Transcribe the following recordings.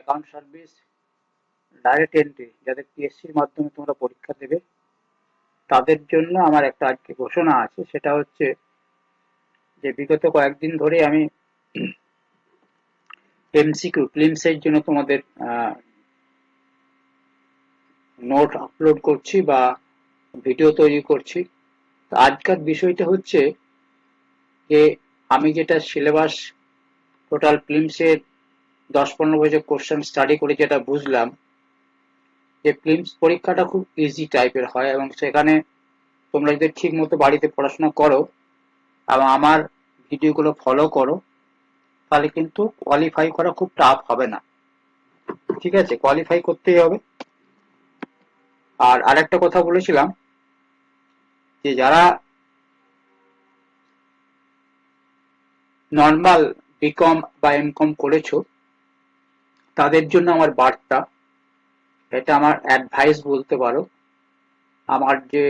Account service, direct entry, যাদের পিএসসির মাধ্যমে তোমরা পরীক্ষা দেবে তাদের জন্য আমার একটা আজকে ঘোষণা আছে। সেটা হচ্ছে যে বিগত কয়েকদিন ধরে আমি এমসিকিউ প্রিলিমস এর জন্য তোমাদের নোট আপলোড করছি বা ভিডিও তৈরি করছি। তো আজকের বিষয়টা হচ্ছে যে আমি যেটা সিলেবাস টোটাল প্রিলিমস এর 10-15 বছর কোশ্চেন স্টাডি করে যেটা বুঝলাম যে প্রিলিমস পরীক্ষাটা খুব ইজি টাইপের হয়, এবং সেখানে তোমরা যদি ঠিক মতো বাড়িতে পড়াশোনা করো এবং আমার ভিডিওগুলো ফলো করো তাহলে কিন্তু কোয়ালিফাই করা খুব টাফ হবে না। ঠিক আছে, কোয়ালিফাই করতেই হবে। আর আরেকটা কথা বলেছিলাম যে যারা নর্মাল বিকম বা এমকম করেছো তাদের জন্য আমার বার্তা, এটা আমার অ্যাডভাইস বলতে পারো। আমার যে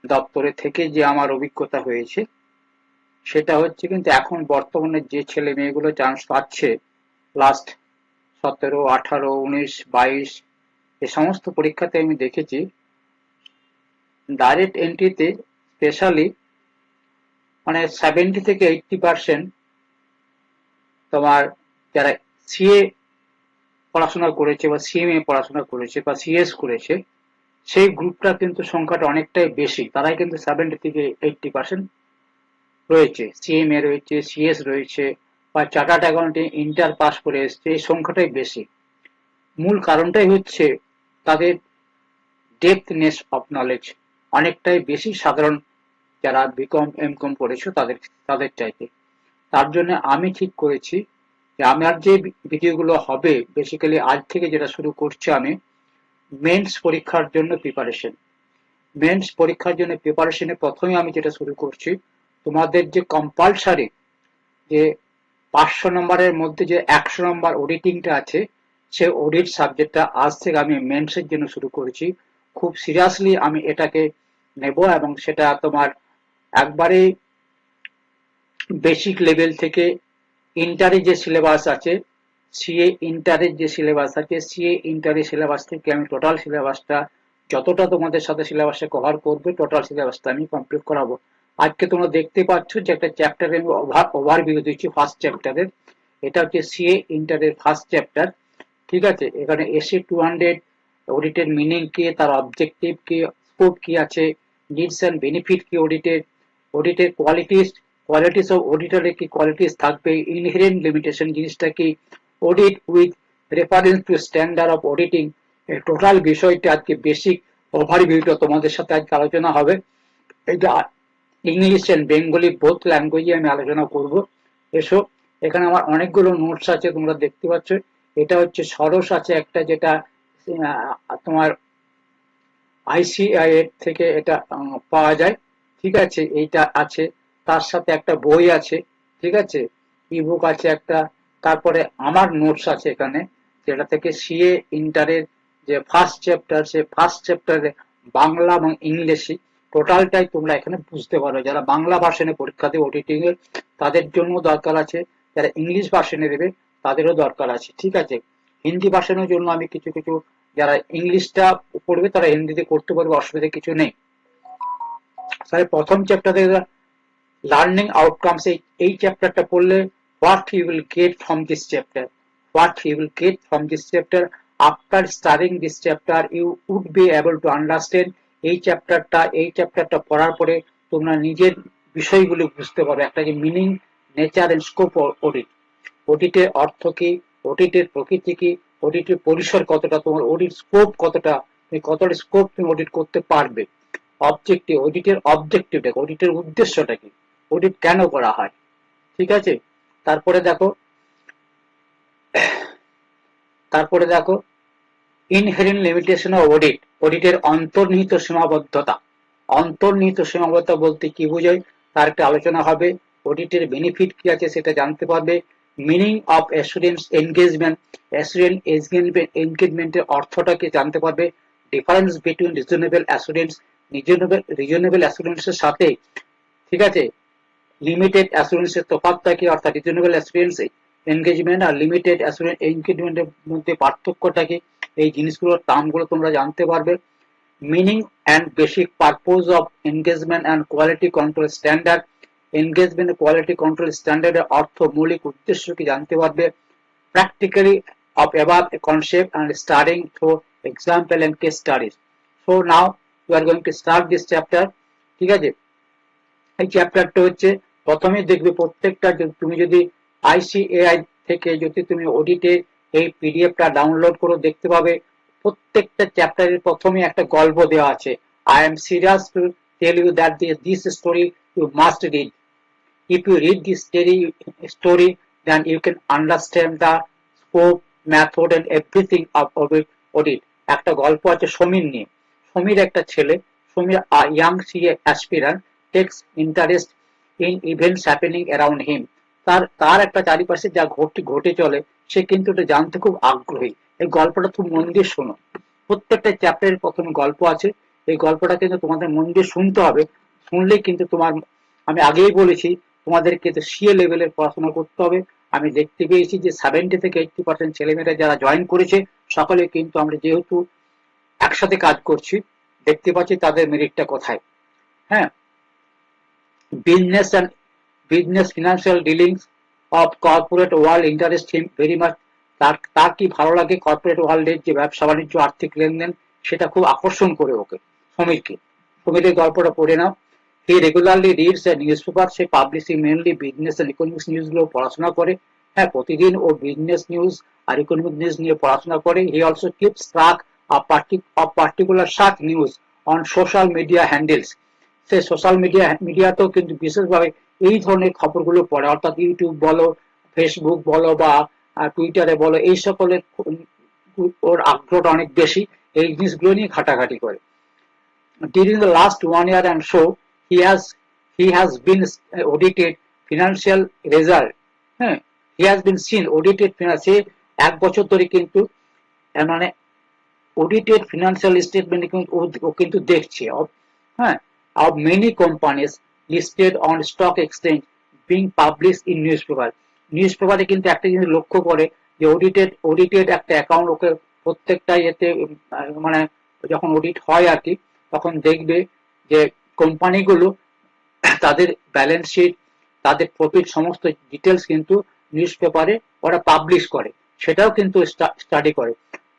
দপ্তরে থেকে যে আমার অভিজ্ঞতা হয়েছে সেটা হচ্ছে, কিন্তু এখন বর্তমানে যে ছেলে মেয়েগুলো চান্স পাচ্ছে লাস্ট 17, 18, 19, 22 এ সমস্ত পরীক্ষাতে আমি দেখেছি ডাইরেক্ট এন্ট্রিতে স্পেশালি মানে 70 থেকে 80% তোমার যারা সিএ পড়াশোনা করেছে বা সিএমএ পড়াশোনা করেছে বা সিএস করেছে সেই গ্রুপটা কিন্তু সংখ্যাটা অনেকটাই বেশি। তারাই কিন্তু 70 থেকে 80% রয়েছে, সিএমএ রয়েছে, সিএস রয়েছে বা চার্টার্ড অ্যাকাউন্টে ইন্টার পাস করে এসছে, এই সংখ্যাটাই বেশি। মূল কারণটাই হচ্ছে তাদের ডেপথনেস অফ নলেজ অনেকটাই বেশি সাধারণ যারা বিকম এমকম পড়েছো তাদের চাইতে। তার জন্য আমি ঠিক করেছি যে আমার যে ভিডিওগুলো হবে বেসিক্যালি আজ থেকে যেটা শুরু করছি আমি মেন্স পরীক্ষার জন্য প্রিপারেশন। মেন্স পরীক্ষার জন্য প্রিপারেশনে প্রথমে আমি যেটা শুরু করছি, তোমাদের যে কম্পালসারি যে 500 নম্বরের মধ্যে যে 100 নম্বর অডিটিংটা আছে সেই অডিট সাবজেক্টটা আজ থেকে আমি মেন্সের জন্য শুরু করেছি। খুব সিরিয়াসলি আমি এটাকে নেব এবং সেটা তোমার একবারে বেসিক লেভেল থেকে ইন্টারে যে সিলেবাস আছে, সিএ ইন্টারের যে সিলেবাস আছে, সিএ ইন্টারের সিলেবাস থেকে আমি টোটাল সিলেবাসটা যতটা তোমাদের সাথে সিলেবাসে কভার করবে টোটাল সিলেবাসটা আমি কমপ্লিট করাবো। আজকে তোমরা দেখতে পাচ্ছ যে একটা চ্যাপ্টারে আমি ওভারভিউ দিচ্ছি ফার্স্ট চ্যাপ্টারের। এটা হচ্ছে সিএ ইন্টারের ফার্স্ট চ্যাপ্টার। ঠিক আছে, এখানে এসে 200 অডিটের মিনিং কি, তার অবজেক্টিভ কি, স্কোপ কি আছে, নিডস এন্ড বেনিফিট কি অডিটের, অডিটের কোয়ালিটিস অফ অডিটরের কি কোয়ালিটিস থাকবে, ইনহেরেন্ট লিমিটেশন জিনিসটা কি, audit with reference two standard of auditing, এই টোটাল বিষয়টা আজকে বেসিক ওভারভিউটা তোমাদের সাথে আজকে আলোচনা হবে। এটা ইংলিশ এন্ড বেঙ্গলি বোথ ল্যাঙ্গুয়েজে আমি আলোচনা করব। এসো, এখানে আমার অনেকগুলো নোটস আছে তোমরা দেখতে পাচ্ছ। এটা হচ্ছে সরস আছে একটা, যেটা তোমার আইসিআই এর থেকে এটা পাওয়া যায়। ঠিক আছে, এইটা আছে, তার সাথে একটা বই আছে। ঠিক আছে, ইবুক আছে একটা, তারপরে আমার নোটস আছে এখানে, যেটা থেকে সিএ ইন্টারের যে ফার্স্ট চ্যাপ্টার, সে ফার্স্ট চ্যাপ্টারে বাংলা এবং ইংলিশে টোটালটাই তোমরা এখানে বুঝতে পারো। যারা বাংলা ভার্সনে পরীক্ষা দেবে অডিটিং এর তাদের জন্য দরকার আছে, যারা ইংলিশ ভার্সনে দেবে তাদেরও দরকার আছে। ঠিক আছে, হিন্দি ভার্সনের জন্য আমি কিছু কিছু, যারা ইংলিশটা পড়বে তারা হিন্দিতে করতে পারবে, অসুবিধা কিছু নেই। তাহলে প্রথম চ্যাপ্টারে লার্নিং আউটকামস, এই চ্যাপ্টারটা পড়লে what you will get from this chapter, what you will get from this chapter after studying this chapter you would be able to understand. এই চ্যাপ্টারটা পড়ার পরে তোমরা নিজের বিষয়গুলো বুঝতে পারবে, একটা যে meaning, nature and scope audit, অডিটের অর্থ কি, অডিটের প্রকৃতি কি, অডিটের পরিসর কতটা, তোমার অডিট স্কোপ কতটা, তুমি কতটা স্কোপ তুমি অডিট করতে পারবে, অবজেক্টিভ, অডিটের অবজেক্টিভটা, অডিটের উদ্দেশ্যটা কি, অডিট কেন করা হয়। ঠিক আছে, তারপরে দেখো তারপরে দেখো ইনহেরেন্ট লিমিটেশন অফ অডিট, অডিটের অন্তর্নিহিত সীমাবদ্ধতা। অন্তর্নিহিত সীমাবদ্ধতা বলতে কি বোঝায় তার একটা আলোচনা হবে। অডিটের বেনিফিট কি আছে সেটা জানতে পারবে। Meaning of assurance engagement, assurance এনগেজমেন্টের অর্থটাকে জানতে পারবে। Difference between reasonable assurance, reasonable অ্যাসুরেন্সের সাথে, ঠিক আছে, লিমিটেড অ্যাসুরেন্সের তফাৎটা কি, অর্থাৎ রিজনেবল অ্যাসুরেন্স এনগেজমেন্ট আর লিমিটেড অ্যাসুরেন্স এনগেজমেন্টের মধ্যে পার্থক্যটা কি, এই জিনিসগুলোর টার্মগুলো তোমরা জানতে পারবে। Meaning and basic purpose of engagement and quality control standard, engagement quality control স্ট্যান্ডার্ডের অর্থ, মৌলিক উদ্দেশ্য কি জানতে পারবে। Practically of above concept and starting through example and case studies. So now we are going to start this chapter. ঠিক আছে, এই চ্যাপ্টারটা হচ্ছে প্রথমে দেখবে প্রত্যেকটা তুমি যদি আইসিএআই থেকে যদি তুমি অডিটে এই পিডিএফটা ডাউনলোড করে দেখতে পাবে, প্রত্যেকটা চ্যাপ্টারের প্রথমে একটা গল্প দেওয়া আছে। I am serious to tell you that this story you must read. If you read this story, then you can understand the scope, method and everything of audit. একটা গল্প আছে সমীর নিয়ে। সমীর একটা ছেলে, Samir young CA aspirant takes interest in events happening around him. তার একটা চারিপাশে যা ঘটে চলে সে কিন্তু এটা জানতে খুব আগ্রহী। এই গল্পটা খুব মন দিয়ে শোনো। প্রত্যেকটা চ্যাপ্টারের প্রথমে গল্প আছে, এই গল্পটা কিন্তু তোমাদের মন দিয়ে শুনতে হবে। শুনলেই কিন্তু তোমার, আমি আগেই বলেছি তোমাদেরকে তো সিএ লেভেলের পড়াশোনা করতে হবে। আমি দেখতে পেয়েছি যে 70 থেকে 80% ছেলেমেয়েরা যারা জয়েন করেছে সকলে কিন্তু আমরা যেহেতু একসাথে কাজ করছি দেখতে পাচ্ছি তাদের মেরিটটা কোথায়। হ্যাঁ, business and business financial dealings of corporate world interest him very much. তার কি ভালো লাগে কর্পোরেট ওয়ার্ল্ডের যে ব্যবসা বাণিজ্য আর্থিক লেনদেন সেটা খুব আকর্ষণ করে ওকে সমীরকে। সমীরের গল্পটা পড়ে নাও। He regularly reads a newspaper. সে publishing mainly business and economics news গুলো পড়াশোনা করে। হ্যাঁ, প্রতিদিন ও বিজনেস নিউজ আর ইকোনমিক নিউজ নিয়ে পড়াশোনা করে। He also keeps track of particular such news on social media handles. Say social মিডিয়াতেও কিন্তু বিশেষভাবে এই ধরনের খবরগুলো পড়ে, অর্থাৎ ইউটিউব বলো, ফেসবুক বলো বা টুইটারে বলো, এই সকলের ওর আগ্রহটা অনেক বেশি, এই জিনিসগুলো নিয়ে ঘাটাঘাটি করে। During the last 1 year and so, he has been audited financial result. হ্যাঁ, he has been seen audited financial, এক বছর ধরে কিন্তু মানে audited financial statement ও কিন্তু দেখছে। হ্যাঁ, of many companies listed on stock exchange being published in newspaper. নিউজপেপারে কিন্তু একটা জিনিস লক্ষ্য করে যে অডিটেড একটা অ্যাকাউন্ট ওকে প্রত্যেকটা এতে মানে যখন অডিট হয় আর কি, তখন দেখবে যে কোম্পানিগুলো তাদের ব্যালেন্স শিট, তাদের প্রফিট সমস্ত ডিটেলস কিন্তু নিউজ পেপারে ওরা পাবলিশ করে, সেটাও কিন্তু স্টাডি করে।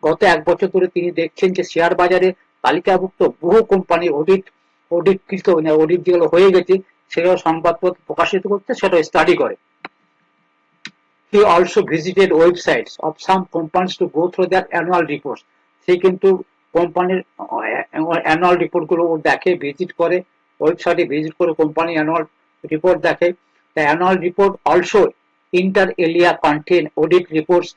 গত এক বছর ধরে তিনি দেখছেন যে শেয়ার বাজারে তালিকাভুক্ত বহু কোম্পানি অডিট যেগুলো হয়ে গেছে সেগুলো সংবাদপত্র প্রকাশিত করতে, সেটা স্টাডি করে। He also visited websites of some companies to go through their annual reports. সে কিন্তু কোম্পানির অ্যানুয়াল রিপোর্ট গুলো দেখে, ভিজিট করে, ওয়েবসাইটে ভিজিট করে কোম্পানি অ্যানুয়াল রিপোর্ট দেখে। The annual report also inter alia contain audit reports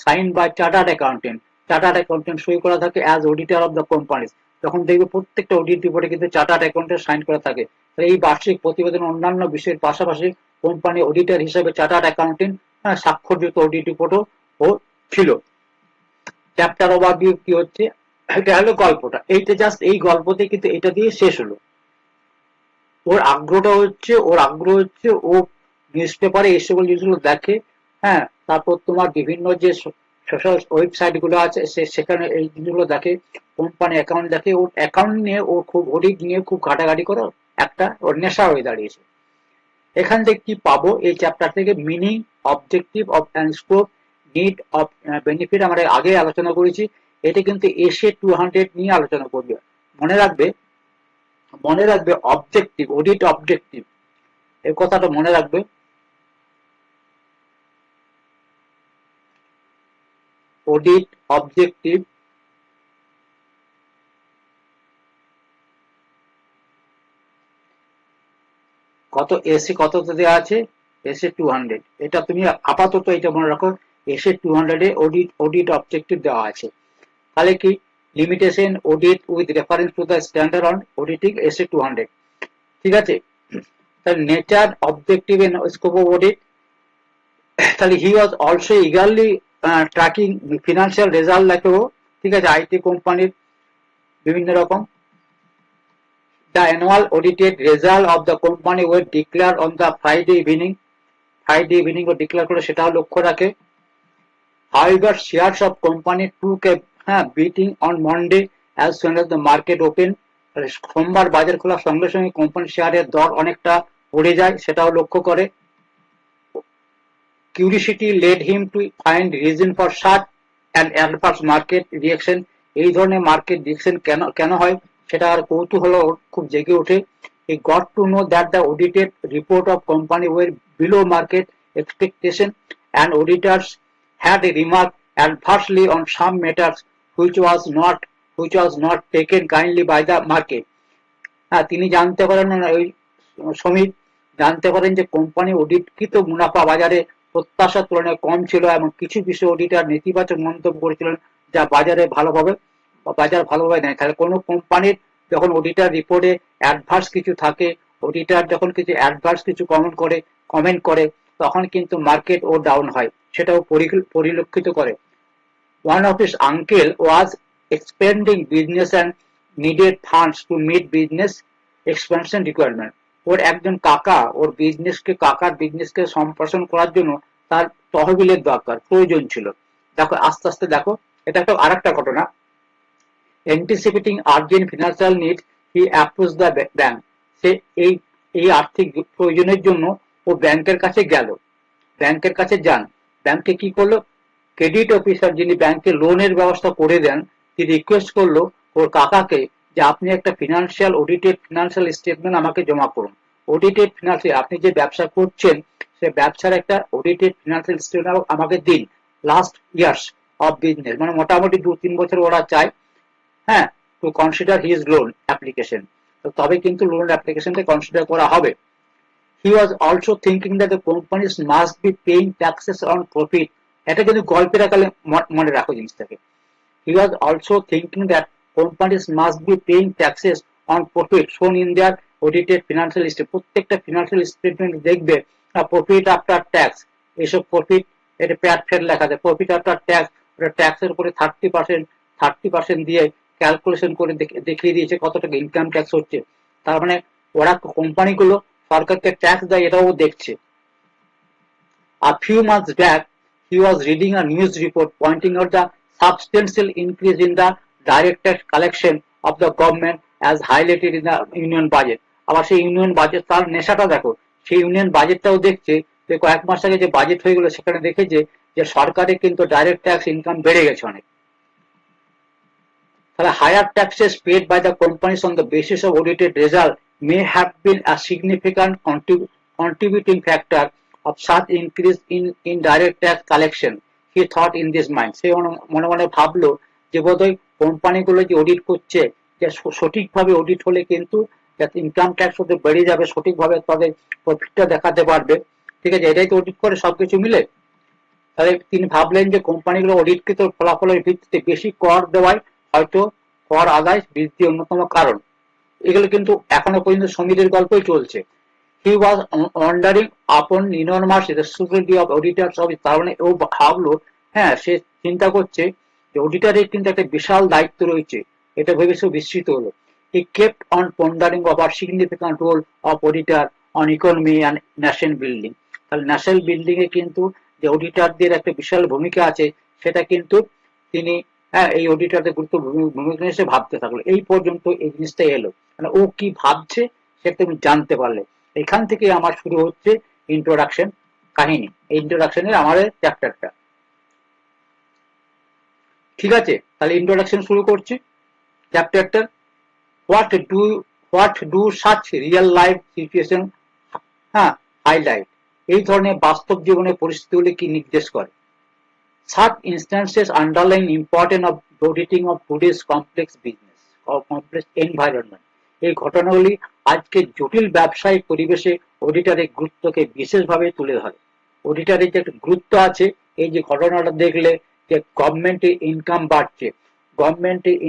signed by chartered accountant. Chartered accountant সই করা থাকে as auditor of the companies. যখন দেখবে প্রত্যেকটা অডিট রিপোর্টে কিন্তু চার্টার্ড অ্যাকাউন্টেন্ট সাইন করা থাকে। এই বার্ষিক প্রতিবেদন অন্যান্য বিষয়ের পাশাপাশি কোম্পানি অডিটর হিসেবে চার্টার্ড অ্যাকাউন্টেন্ট স্বাক্ষরযুক্ত অডিট রিপোর্টও ও ছিল। চ্যাপ্টার ওভারভিউ কি হচ্ছে, এটা হলো গল্পটা, এইটা জাস্ট এই গল্পতে কিন্তু এটা দিয়ে শেষ হলো। ওর আগ্রহ হচ্ছে ও নিউজ পেপারে এই সকল জিনিসগুলো দেখে। হ্যাঁ, তারপর তোমার বিভিন্ন যে সোশ্যাল ওয়েবসাইট গুলো আছে সেখানে এই জিনিসগুলো দেখে, কোম্পানি অ্যাকাউন্ট দেখে, ওর অ্যাকাউন্ট নিয়ে ও খুব অডিট নিয়ে খুব ঘাটাঘাটি করে, একটা ওর নেশা হয়ে দাঁড়িয়েছে। এখান থেকে কি পাবো এই চ্যাপ্টার থেকে, meaning, objective of and scope, need of benefit আমরা আগে আলোচনা করেছি। এটা কিন্তু এসে 200 নিয়ে আলোচনা করবে। মনে রাখবে অবজেক্টিভ, অডিট অবজেক্টিভ, এই কথাটা মনে রাখবে। অডিট অবজেক্টিভ কত দেওয়া আছে, এসে 200। এটা তুমি আপাতত এটা মনে রাখো, এসে 200 এ অডিট অবজেক্টিভ দেওয়া আছে। তাহলে কি, limitation audit with reference to the standard on auditing SA 200। ঠিক আছে, তাহলে nature, objective and scope of audit. তাহলে he was also eagerly tracking financial result লেখো। ঠিক আছে, আইটি কোম্পানির বিভিন্ন রকম। The annual audited result of the company were declared on the Friday evening. Friday evening ও ডিক্লেয়ার করে সেটাও লক্ষ্য রাখে। However, shares of company took a beating on Monday as soon as the market opened. সোমবার বাজার খোলার সঙ্গে সঙ্গে কোম্পানির শেয়ারের দর অনেকটা পড়ে যায়, সেটাও লক্ষ্য করে। Curiosity led him to find reason for such an adverse market reaction. এই ধরনের মার্কেট রিঅ্যাকশন কেন হয় সেটা আর কৌতূহল খুব জেগে ওঠে। He got to know that the audited report of company were below market expectation and auditors had remarked adversely on some matters which was not taken kindly by the market. তিনি জানতে পারেন ওই শ্রমিক জানতে পারেন যে কোম্পানি অডিটকৃত মুনাফা বাজারে প্রত্যাশার তুলনায় কম ছিল এবং কিছু বিষয়ে অডিটর নেতিবাচক মন্তব্য করেছিলেন যা বাজার ভালোভাবে নেয়। তাহলে কোনো কোম্পানির যখন অডিটর রিপোর্টে অ্যাডভার্স কিছু থাকে, অডিটর যখন কিছু অ্যাডভার্স কিছু কমেন্ট করে তখন কিন্তু মার্কেট ও ডাউন হয়, সেটাও পরিলক্ষিত করে। One of his uncle was expanding business and needed funds to meet business expansion requirement. ওর একজন কাকার বিজনেসকে সম্প্রসারণ করার জন্য তার তহবিলের প্রয়োজন ছিল। দেখো আস্তে আস্তে দেখো, এটা একটা আরেকটা ঘটনা। Anticipating urgent financial need, he approached the bank. সে এই আর্থিক প্রয়োজনের জন্য ও ব্যাংকের কাছে যান। ব্যাংকে কি করলো, ক্রেডিট অফিসার যিনি ব্যাংকে লোনের ব্যবস্থা করে দেন, তিনি রিকোয়েস্ট করলো ওর কাকাকে যে আপনি একটা অডিটেড ফিনান্সিয়াল স্টেটমেন্ট আমাকে জমা করুন। অডিটেড ফিনান্সিয়াল, আপনি যে ব্যবসা করছেন সে ব্যবসার একটা অডিটেড ফিনান্সিয়াল স্টেটমেন্ট আমাকে দিন, লাস্ট ইয়ার্স অফ বিজনেস, মানে মোটামুটি 2-3 বছর ওরা চায়, two consider his loan application. তবে কিন্তু লোন অ্যাপ্লিকেশনকে কনসিডার করা হবে। He was also thinking that the companies must be paying taxes on profit. এটা কিন্তু গল্পের আকারে মনে রাখো জিনিসটাকে। He was also thinking that companies must be paying taxes on profit shown in their audited financial statement. প্রত্যেকটা financial statement দেখবে profit after tax, এসব প্রফিট, এটা প্যাট ফের লেখা যায়, প্রফিট আফটার ট্যাক্স, ওটা ট্যাক্সের উপরে 30% দিয়ে ক্যালকুলেশন করে দেখিয়ে দিয়েছে কত টাকা ইনকাম ট্যাক্স হচ্ছে। তার মানে ওরা কোম্পানিগুলো সরকারকে ট্যাক্স দেয়, এটাও দেখছে। A few months back, he was reading a news report pointing out the substantial increase in the direct tax collection of the government as highlighted in the union budget. আবার সেই ইউনিয়ন বাজেট, তার নেশাটা দেখো, সেই union বাজেটটাও দেখছে যে কয়েক মাস আগে যে বাজেট হয়ে গেল সেখানে দেখেছে যে সরকারের কিন্তু ডাইরেক্ট ট্যাক্স ইনকাম বেড়ে গেছে অনেক। তাহলে higher taxes paid by the companies on the basis of audited result may have been a significant contributing factor of such increase in direct tax collection, he thought in this mind. সে মনে মনে ভাবলো যে বোধহয় কোম্পানিগুলো যে audit করছে, যে সঠিকভাবে অডিট হলে কিন্তু ইনকাম ট্যাক্স ওদের বেড়ে যাবে, সঠিকভাবে তাদের প্রফিটটা দেখাতে পারবে। ঠিক আছে, এটাই তো অডিট করে সবকিছু মিলে। তাহলে তিনি ভাবলেন যে কোম্পানিগুলো অডিটকৃত ফলাফলের ভিত্তিতে বেশি কর দেওয়ায় হয়তো কর আদায় বৃদ্ধি অন্যতম কারণ। এগুলো কিন্তু এখনো পর্যন্ত সমীরের গল্পই চলছে। He was wondering upon enormous responsibility of auditors office. তার মানে ও ভাবলো, সে চিন্তা করছে যে অডিটরের কিন্তু একটা বিশাল দায়িত্ব রয়েছে, এটা ভেবে সে বিস্মিত হলো। He kept on pondering over significant role of auditor on economy and nation building. তাহলে ন্যাশনাল বিল্ডিং এ কিন্তু যে অডিটরদের একটা বিশাল ভূমিকা আছে সেটা কিন্তু তিনি এই অডিটরদের গুরুত্বপূর্ণ ভূমিকা হিসেবে ভাবতে থাকলো। এই পর্যন্ত এই জিনিসটা এলো, মানে ও কি ভাবছে সেটা তুমি জানতে পারলে। এখান থেকে আমার শুরু হচ্ছে ইন্ট্রোডাকশন কাহিনী, এই ইন্ট্রোডাকশনের আমাদের চ্যাপ্টারটা। ঠিক আছে, তাহলে ইন্ট্রোডাকশন শুরু করছি চ্যাপ্টারটা। What do such real life situation highlight? এই ধরনের বাস্তব জীবনের পরিস্থিতিগুলি কি নির্দেশ করে? Such instances underline importance of auditing of today's complex business or complex environment. এই ঘটনাগুলি আজকে জটিল ব্যবসায়িক পরিবেশে অডিটরের গুরুত্বকে বিশেষভাবে তুলে ধরে। অডিটরের যে একটা গুরুত্ব আছে, এই যে ঘটনাটা দেখলে যে গভর্নমেন্টের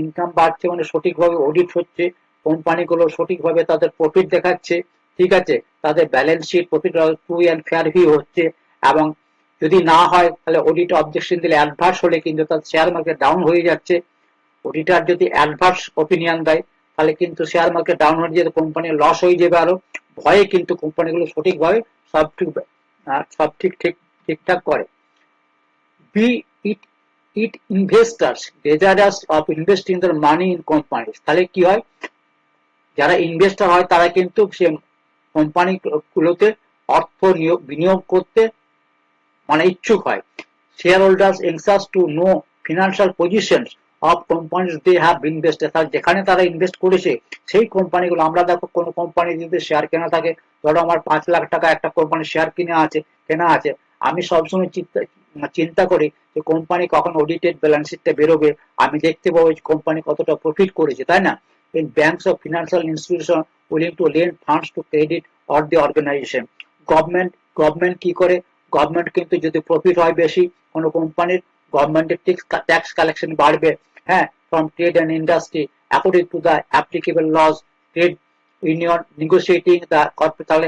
ইনকাম বাড়ছে মানে সঠিকভাবে অডিট হচ্ছে, কোম্পানিগুলো সঠিকভাবে তাদের প্রফিট দেখাচ্ছে, ঠিক আছে, তাদের balance sheet profit true and fair view হচ্ছে, এবং যদি না হয় তাহলে অডিট অবজেকশন দিলে অ্যাডভার্স হলে কিন্তু তার শেয়ার মার্কেট ডাউন হয়ে যাচ্ছে। অডিটর যদি অ্যাডভার্স ওপিনিয়ন দেয় তাহলে কিন্তু শেয়ার মার্কেট ডাউন হয়ে যেতে কোম্পানির লস হয়ে যাবে, আরো ভয়ে কিন্তু কোম্পানিগুলো সঠিকভাবে সব ঠিকঠাক করে। Be it it investors desires of investing the money in companies. তাহলে কি হয়, যারা ইনভেস্টর হয় তারা কিন্তু সে কোম্পানি গুলোতে অর্থ বিনিয়োগ করতে মানে ইচ্ছুক হয়। Share holders access to know financial position of companies they have invested. যেখানে তারা ইনভেস্ট করেছে সেই কোম্পানিগুলো, আমরা দেখো কোনো কোম্পানি যদি শেয়ার কেনা থাকে, ধরো আমার 5 লাখ টাকা একটা কোম্পানির শেয়ার কেনা আছে, আমি সবসময় চিন্তা করি যে কোম্পানি কখন অডিটেড ব্যালেন্স শিটটা বেরোবে, আমি দেখতে পাবো কোম্পানি কতটা প্রফিট করেছে, তাই না? In banks of financial institution willing to lend funds to credit or the organization. Government কি করে, গভর্নমেন্ট কিন্তু যদি প্রফিট হয় বেশি কোনো কোম্পানির, গভর্নমেন্টের ট্যাক্স কালেকশন বাড়বে, হ্যাঁ, from trade and industry according to the applicable laws. Trade union negotiating the corporate. তাহলে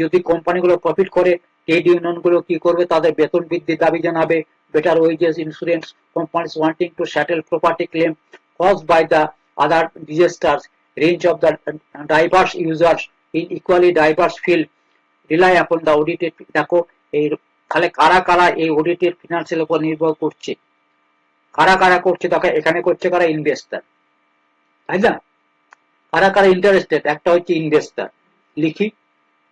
যদি কোম্পানিগুলো প্রফিট করে, ট্রেড ইউনিয়ন গুলো কি করবে, তাদের বেতন বৃদ্ধির দাবি জানাবে। Better wages, insurance, companies wanting to settle property claim caused by the other disasters, range of the diverse users in equally diverse field rely upon the audited। দেখো এই তাহলে কারা কারা এই অডিটেড ফিনান্সিয়াল উপর নির্ভর করছে, কারা কারা করছে, দেখো এখানে করছে কারা, ইনভেস্টার, তাই না? কারা কারা ইন্টারেস্টেড, একটা হচ্ছে ইনভেস্টার, লিখি,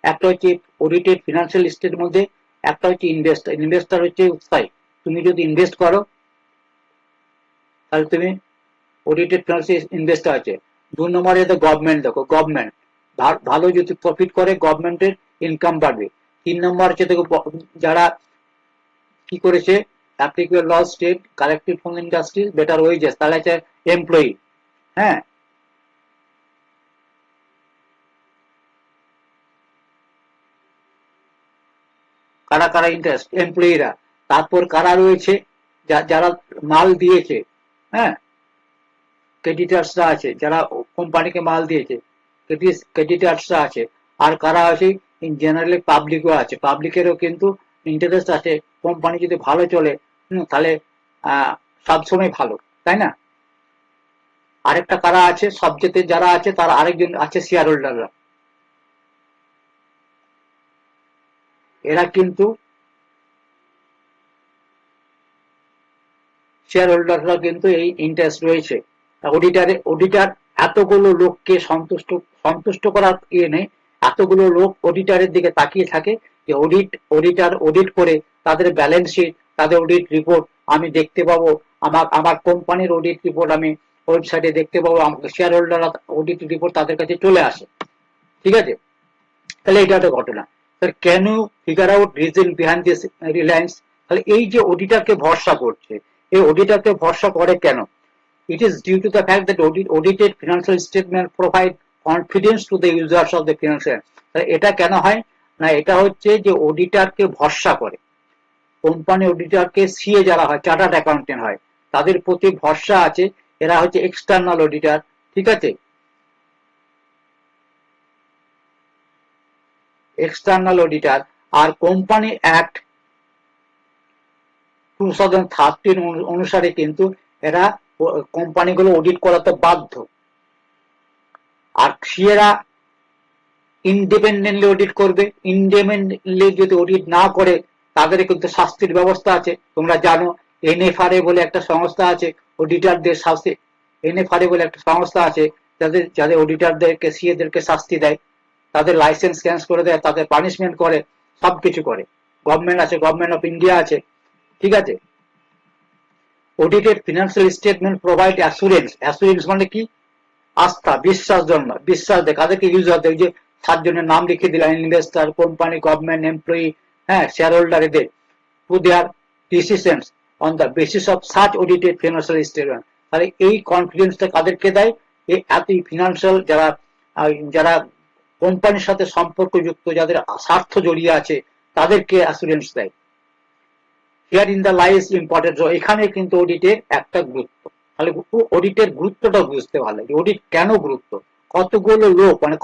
একটা হচ্ছে অডিটেড ফিনান্সিয়াল স্টেটের মধ্যে, একটা হচ্ছে ইনভেস্টার। ইনভেস্টার হচ্ছে উৎসাহী, তুমি যদি ইনভেস্ট করো তাহলে তুমি অডিটেড ফিনান্সিয়াল ইনভেস্টার আছে। 2 নম্বরে গভর্নমেন্ট, দেখো গভর্নমেন্ট ভালো যদি প্রফিট করে গভর্নমেন্টের ইনকাম বাড়বে। 3 নম্বর হচ্ছে দেখো যারা কি করেছে, applicable law state collective from industry better wages, তাহলে হচ্ছে এমপ্লয়ি, হ্যাঁ, কারা কারা ইন্টারেস্ট, এমপ্লয়িরা। তারপর কারা রয়েছে, যারা মাল দিয়েছে, হ্যাঁ, ক্রেডিটার্সরা আছে, যারা কোম্পানিকে মাল দিয়েছে, ক্রেডিটার্সরা আছে। আর কারা আছে, ইন জেনারেলি পাবলিকও আছে, পাবলিকেরও কিন্তু ইন্টারেস্ট আছে। কোম্পানি যদি ভালো চলে তাহলে সবসময় ভালো, তাই না? আরেকটা কারা আছে, সবচেয়ে যারা আছে তারা আরেকজন আছে শেয়ার হোল্ডাররা। এরা কিন্তু শেয়ার হোল্ডাররা কিন্তু এই ইন্টারেস্ট রয়েছে। অডিটার এতগুলো লোককে সন্তুষ্ট করার ইয়ে নেই, এতগুলো লোক অডিটারের দিকে তাকিয়ে থাকে যে অডিটার অডিট করে তাদের ব্যালেন্স শিট, তাদের অডিট রিপোর্ট আমি দেখতে পাবো, আমার কোম্পানির অডিট রিপোর্ট আমি ওয়েবসাইটে দেখতে পাবো, শেয়ার হোল্ডাররা অডিট রিপোর্ট তাদের কাছে চলে আসে, ঠিক আছে? তাহলে এটা একটা ঘটনা। Can you figure out reason behind this reliance? তাহলে এই যে অডিটারকে ভরসা করছে, এই অডিটারকে ভরসা করে কেন? It is due to the fact that audited financial statement provide confidence to the users of the financial। এটা কেন হয় না, এটা হচ্ছে যে অডিটারকে ভরসা করে, কোম্পানি অডিটারকে সিএ যারা হয়, চার্টার্ড অ্যাকাউন্টেন্ট হয়, তাদের প্রতি ভরসা আছে। এরা হচ্ছে এক্সটার্নাল অডিটার, ঠিক আছে? External auditor. আর কোম্পানি অ্যাক্ট 2013 অনুসারে কিন্তু এরা কোম্পানিগুলো অডিট করাতে বাধ্য। আর সিএরা ইন্ডিপেন্ডেন্টলি অডিট করবে, ইন্ডিপেন্ডেন্টলি যদি অডিট না করে তাদের কিন্তু শাস্তির ব্যবস্থা আছে। তোমরা জানো এনএফআরএ বলে একটা সংস্থা আছে, অডিটারদের শাস্তি, এনএফআরএ বলে একটা সংস্থা আছে যাদের অডিটারদেরকে সিএদেরকে শাস্তি দেয়, তাদের লাইসেন্স ক্যান্সেল করে দেয়, তাদের পানিশমেন্ট করে, সবকিছু করে। গভর্নমেন্ট আছে, গভর্নমেন্ট অফ ইন্ডিয়া আছে, ঠিক আছে? Audited financial statement provide assurance. Assurance মানে কি? আস্থা, বিশ্বাস জন্মায়, বিশ্বাস দেয় কাদেরকে, ইউজারদের। যে 7 জনের নাম লিখে দিলাম, ইনভেস্টার, কোম্পানি, গভর্নমেন্ট, এমপ্লয়ি, হ্যাঁ, শেয়ার হোল্ডার, এদের to their decisions on the basis of such audited financial statement. তাহলে এই কনফিডেন্সটা কাদেরকে দেয়? এই এত ফিনান্সিয়াল যারা কোম্পানির সাথে সম্পর্কযুক্ত, যাদের স্বার্থ জড়িয়ে আছে, তাদেরকে অ্যাসুরেন্স দেয়। Here in the lies importance. এখানে কিন্তু অডিটের একটা গুরুত্ব। তাহলে অডিটের গুরুত্বটা বুঝতে ভালো লাগে। অডিট কেন গুরুত্ব? কতগুলো লোক, মানে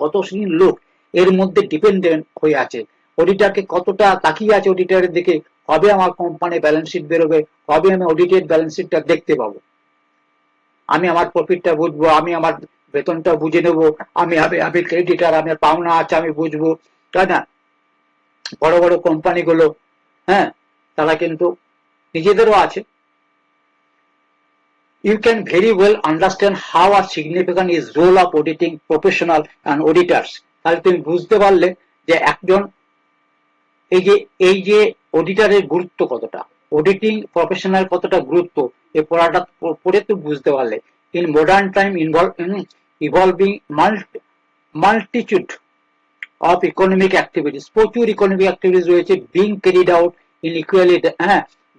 কত শ্রেণীর লোক এর মধ্যে ডিপেন্ডেন্ট হয়ে আছে। অডিটারকে কতটা তাকিয়ে আছে অডিটারের দিকে, কবে আমার কোম্পানি ব্যালেন্স শিট বেরোবে, কবে আমি অডিটেড ব্যালেন্স শিটটা দেখতে পাবো, আমি আমার প্রফিটটা বুঝবো, আমি আমার বেতনটা বুঝে নেবো, আমি ক্রেডিটার, আমার পাওনা আছে আমি বুঝবো, তাই না? বড় বড় কোম্পানিগুলো, হ্যাঁ, তারা কিন্তু নিজেদেরও আছে। You can very well understand how a significant is role of auditing professional and auditors. তাহলে তুমি বুঝতে পারলে যে একজন এই যে অডিটারের গুরুত্ব কতটা, অডিটিং প্রফেশনাল কতটা গুরুত্ব, এই পড়াটা পড়ে তুমি বুঝতে পারলে। In modern time evolving multitude of economic activities, প্রচুর ইকোনমিক অ্যাক্টিভিটিস রয়েছে being carried out in equally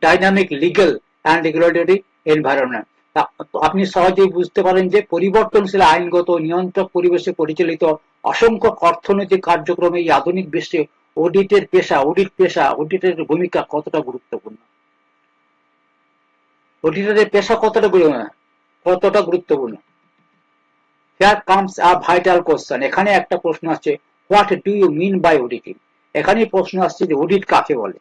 dynamic legal and regulatory environment. আপনি সহজেই বুঝতে পারেন যে পরিবর্তনশীল আইনগত নিয়ন্ত্রক পরিবেশে পরিচালিত অসংখ্য অর্থনৈতিক কার্যক্রমে এই আধুনিক বিশ্বে অডিটের ভূমিকা কতটা গুরুত্বপূর্ণ। অডিটরের পেশা কতটা গুরুত্বপূর্ণ। Here comes a vital question. এখানে একটা প্রশ্ন আছে, what do you mean by auditing. এখানেই প্রশ্ন আসছে যে অডিট কাকে বলে।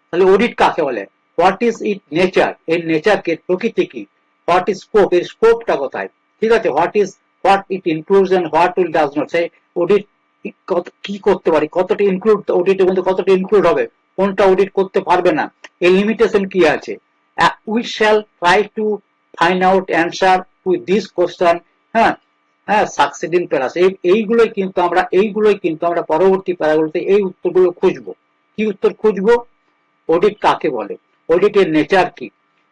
তাহলে অডিট কাকে বলে, হোয়াট ইজ ইট নেচার, এর নেচার কে, প্রকৃতি কি, হোয়াট ইজ স্কোপ, এর স্কোপটা কোথায়, ঠিক আছে, what it includes and what it does not. সেই অডিট কি করতে পারি, কতটা ইনক্লুড, অডিটের মধ্যে কতটা ইনক্লুড হবে, কোনটা অডিট করতে পারবে না, এর লিমিটেশন কি আছে। We shall try to find out answer with this question, হ্যাঁ হ্যাঁ, সাকসিডিং প্যারাস, এইগুলোই কিন্তু আমরা পরবর্তী প্যারাগুলোতে এই উত্তরগুলো খুঁজবো। কি উত্তর খুঁজবো, অডিট কাকে বলে, অডিটের নেচার কি,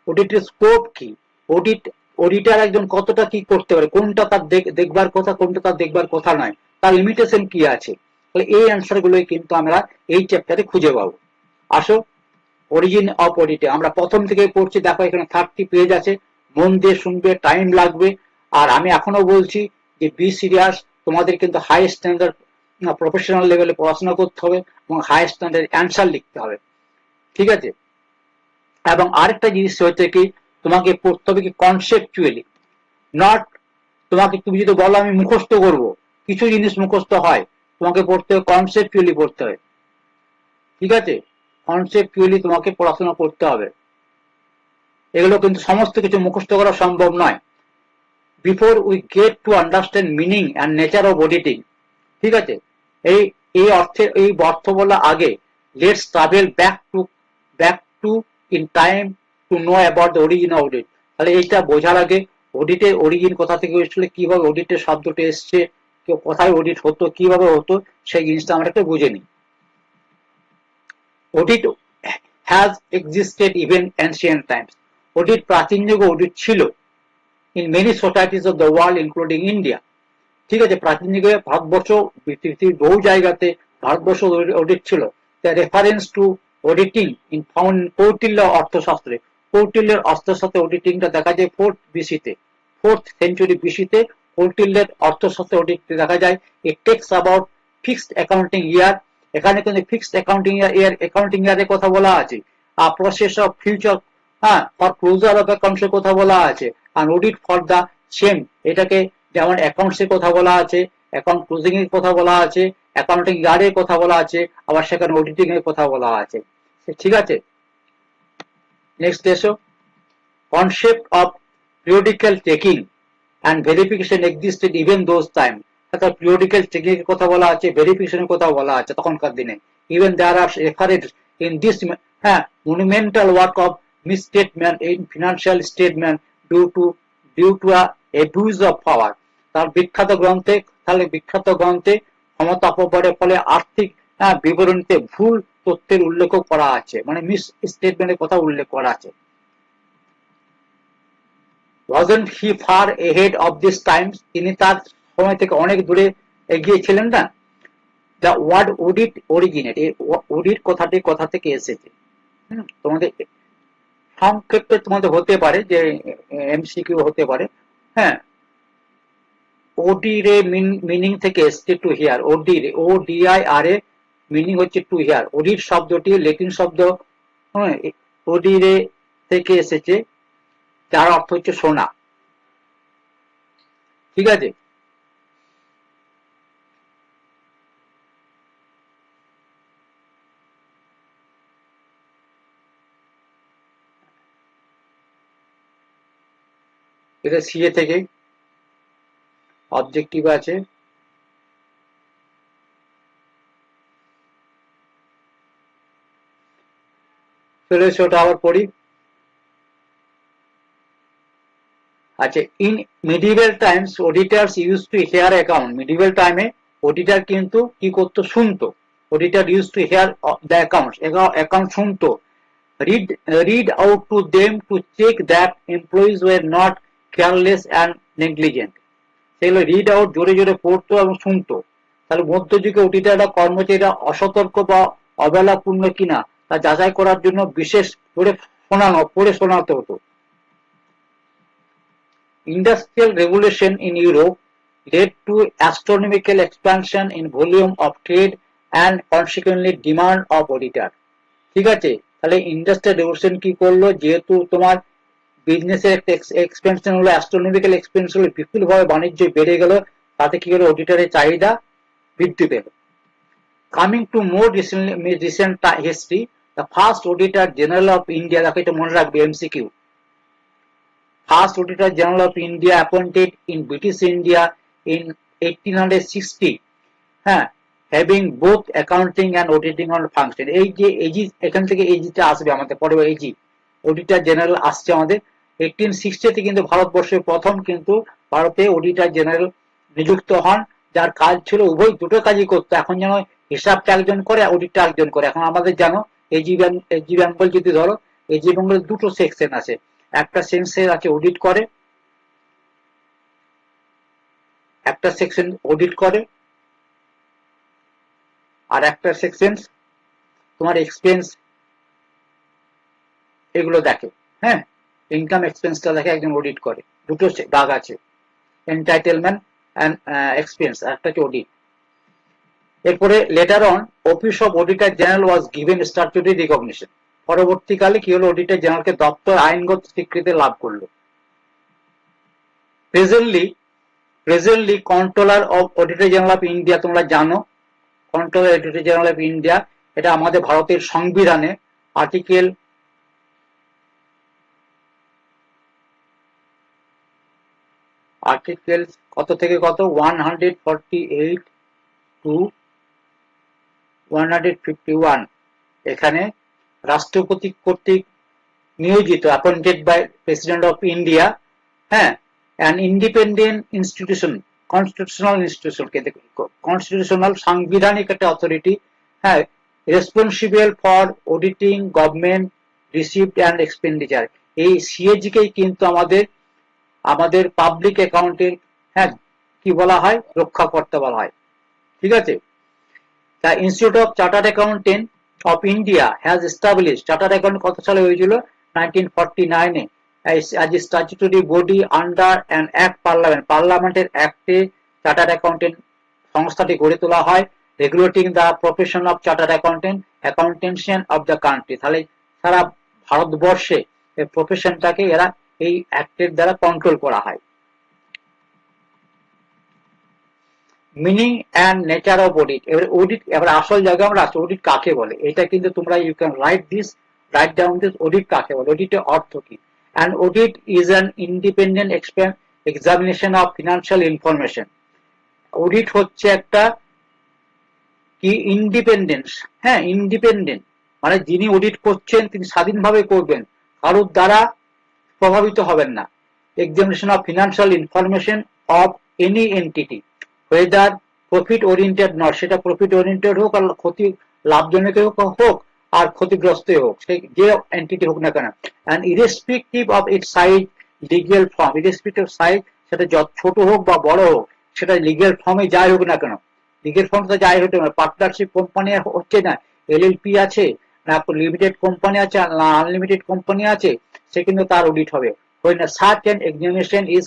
অডিটের স্কোপ কি, অডিট অডিটার একজন কতটা কি করতে পারে, কোনটা তার দেখবার কথা, কোনটা তার দেখবার কথা নয়, তার লিমিটেশন কি আছে। তাহলে এই অ্যান্সার গুলোই কিন্তু আমরা এই চ্যাপ্টারে খুঁজে পাবো। আসো অরিজিন অফ অডিটে আমরা প্রথম থেকে পড়ছি, দেখো এখানে 30 পেজ আছে, মন দিয়ে শুনবে, টাইম লাগবে। আর আমি এখনো বলছি যে বি সিরিয়াস, তোমাদের কিন্তু হাই স্ট্যান্ডার্ড প্রফেশনাল লেভেলে পড়াশোনা করতে হবে এবং হাই স্ট্যান্ডার্ড অ্যান্সার লিখতে হবে, ঠিক আছে। এবং আরেকটা জিনিস হচ্ছে কি, তোমাকে পড়তে হবে কি কনসেপচুয়ালি, নট তুমি যদি বলো আমি মুখস্থ করব, কিছু জিনিস মুখস্থ হয়, তোমাকে পড়তে হবে কনসেপচুয়ালি পড়তে হবে, ঠিক আছে, কনসেপচুয়ালি তোমাকে পড়াশোনা করতে হবে। এগুলো কিন্তু সমস্ত কিছু মুখস্থ করা সম্ভব নয়। Before we get to understand meaning and nature of auditing, ঠিক আছে, এই এই অর্থ বলা আগে let's travel back to in time to know about the origin of audit. তাহলে এইটা বোঝার আগে অডিটের অরিজিন কোথা থেকে এসেছিল, কিভাবে অডিটের শব্দটা এসছে, কোথায় অডিট হতো, কিভাবে হতো, সেই জিনিসটা আমরা একটু বুঝে নিই। Audit has existed even ancient times, audit প্রাচীন যুগে অডিট ছিল in many societies of the world including India, ঠিক আছে, প্রাচীন যুগে ভারতবর্ষ, পৃথিবীর বহু জায়গাতে ভারতবর্ষ অডিট ছিল। Reference to auditing in found Kautilya অর্থশাস্ত্রে, কৌটিল্যের অর্থশাস্ত্রে অডিটিংটা দেখা যায় ফোর্থ সেঞ্চুরি বিসিতে কৌটিল্যের অর্থশাস্ত্রে অডিট দেখা যায়। It talks about fixed accounting year, এখানে কিন্তু ফিক্সড অ্যাকাউন্টিং ইয়ারের কথা বলা আছে। আর প্রসেস অফ ফিউচার, হ্যাঁ, ফর ক্লোজার অফ অ্যাকাউন্টসের কথা বলা আছে। আর অডিট ফর দ্য সেম, এটাকে যেমন অ্যাকাউন্টস এর কথা বলা আছে, অ্যাকাউন্ট ক্লোজিং এর কথা বলা আছে, অ্যাকাউন্টিং ইয়ারের কথা বলা আছে, আবার সেখানে অডিটিং এর কথা বলা আছে, ঠিক আছে। নেক্সট এসো, concept of periodical checking and verification existed even those time. অর্থাৎ পিরিয়ডিক্যাল চেকিং এর কথা বলা আছে, ভেরিফিকেশনের কথা বলা আছে তখনকার দিনে। Even there are reference in this, হ্যাঁ, monumental work of misstatement in financial statement due to abuse of power. তার বিখ্যাত গ্রন্থে ক্ষমতা অপব্যয়ের ফলে আর্থিক, বিবরণীতে ভুল তথ্যের উল্লেখ করা আছে, মানে মিস স্টেটমেন্টের কথা উল্লেখ করা আছে। wasn't he far ahead of this times, তিনি তার সময় থেকে অনেক দূরে এগিয়ে ছিলেন না। দ্য ওয়ার্ড অডিট অরিজিনেট, এই অডিট কথাটি কোথা থেকে এসেছে, তোমাদের সংক্ষেপে তোমাদের হতে পারে যে এমসিকিউ হতে পারে, হ্যাঁ, ওডির মিনিং থেকে এসছে টু হিয়ার, ODIR মিনিং হচ্ছে টু হিয়ার। অডিট শব্দটি ল্যাটিন শব্দ, হ্যাঁ, ওডিরে থেকে এসেছে, যার অর্থ হচ্ছে শোনা, ঠিক আছে। এটা সিএ থেকে অবজেক্টিভ আছে। চলে এসে ওটা আবার পড়ি। আচ্ছা, in medieval times auditors use to hear account. Medieval টাইমে অডিটার কিন্তু কি করতো, শুনতো। Auditor use to hear the account, account শুনতো। read read out to them to check that employees were not careless and negligent। সেগুলো read out জোরে জোরে পড়তো এবং শুনতো। তাহলে মধ্যযুগে অডিটাররা কর্মচারীরা অসতর্ক বা অবহেলাপূর্ণ কিনা তা যাচাই করার জন্য বিশেষ করে পড়ে শোনাতে হতো। Industrial revolution in Europe led to astronomical expansion in volume of trade and consequently demand of auditor। ঠিক আছে, তাহলে ইন্ডাস্ট্রিয়াল রেভলিউশন কি করলো, যেহেতু তোমার বিজনেসের একটা এক্সপেনশন হলো, অ্যাস্ট্রোনমিক্যাল এক্সপেনশন হলো, বিপুলভাবে বাণিজ্য বেড়ে গেল, তাতে কি হলো, অডিটরের চাহিদা বৃদ্ধি পেল। Coming to more recent history, the first auditor general of India, দেখো এটা মনে রাখবে MCQ. First Auditor General of India appointed in British India in 1860, হ্যাঁ, having both accounting and auditing on function। এই যে এজি, এখান থেকে এজিটা আসবে আমাদের পরে, এজি অডিটর জেনারেল আসছে আমাদের 1860 কিন্তু ভারতবর্ষের প্রথম কিন্তু ভারতে অডিটর জেনারেল নিযুক্ত হন, যার কাজ ছিল উভয় দুটো কাজই করতো। এখন যেন হিসাবটা একজন করে, অডিটটা একজন করে। এখন আমাদের জানো এজি বেঙ্গল যদি ধরো, এজি বেঙ্গল দুটো সেকশন আছে, একটা সেকশন আছে অডিট করে, একটা সেকশন অডিট করে, আর একটা সেকশন তোমার এক্সপেন্স এগুলো দেখে, হ্যাঁ, ইনকাম এক্সপেন্সটা দেখে, একজন অডিট করে। দুটো ভাগ আছে, এন্টাইটেলমেন্ট এন্ড এক্সপেন্স, একটা হচ্ছে অডিট। এরপরে letter on office of auditor general was given statutory recognition. পরবর্তীকালে কি হলো, অডিটর জেনারেলকে দপ্তর আইনগত স্বীকৃতি লাভ করলো। Presently controller of auditor general of India, তোমরা জানো controller auditor general of India, এটা আমাদের ভারতের সংবিধানে আর্টিকেল কত থেকে কত, 148 টু 151, এখানে রাষ্ট্রপতি কর্তৃক নিয়োজিত, appointed by president of India, হ্যাঁ, অ্যান ইন্ডিপেন্ডেন্ট ইনস্টিটিউশন, কনস্টিটিউশনাল সাংবিধানিক একটা অথরিটি, হ্যাঁ, responsible for auditing government receipt and expenditure. এই সিএজি কেই কিন্তু আমাদের পাবলিক অ্যাকাউন্টের, হ্যাঁ, কি বলা হয়, রক্ষা করতে বলা হয়। ঠিক আছে, the institute of chartered accountant of India has establish, chartered account কত সালে হয়েছিল, 1949-এ, as a statutory body under an act পার্লামেন্টের অ্যাক্টে চার্টার্ড অ্যাকাউন্টেন্ট সংস্থাটি গড়ে তোলা হয়, regulating the profession of chartered accountancy in of the country. তাহলে সারা ভারতবর্ষে এই প্রফেশনটাকে এরা এই অ্যাক্টের দ্বারা কন্ট্রোল করা হয়। Meaning and nature of audit, এবার অডিট, এবার আসল জায়গায় আমরা আসছি, অডিট কাকে বলে, এটা কিন্তু তোমরা you can write down this, audit কাকে বলে, অডিটের অর্থ কি। And audit is an independent examination of financial information. Audit হচ্ছে একটা কি, ইন্ডিপেন্ডেন্স, হ্যাঁ, ইন্ডিপেন্ডেন্ট মানে যিনি অডিট করছেন তিনি স্বাধীনভাবে করবেন, কারোর দ্বারা প্রভাবিত হবেন না। Examination of financial information of any entity, weather profit oriented not, সেটা প্রফিট ওরিয়েন্টেড হোক আর লাভজনক হোক আর ক্ষতিগ্রস্ত হোক, সে যে এন্টিটি হোক না কেন। And irrespective of its size, legal form, irrespective size, সেটা যত ছোট হোক বা বড় হোক, সেটা লিগ্যাল ফর্মে যাই হোক না কেন, লিগ্যাল ফর্ম তো যাই হতে পারে, পার্টনারশিপ কোম্পানি হচ্ছে না, এলএলপি আছে না, লিমিটেড কোম্পানি আছে না, আনলিমিটেড কোম্পানি আছে, সে কিন্তু তার অডিট হবে। when such an examination is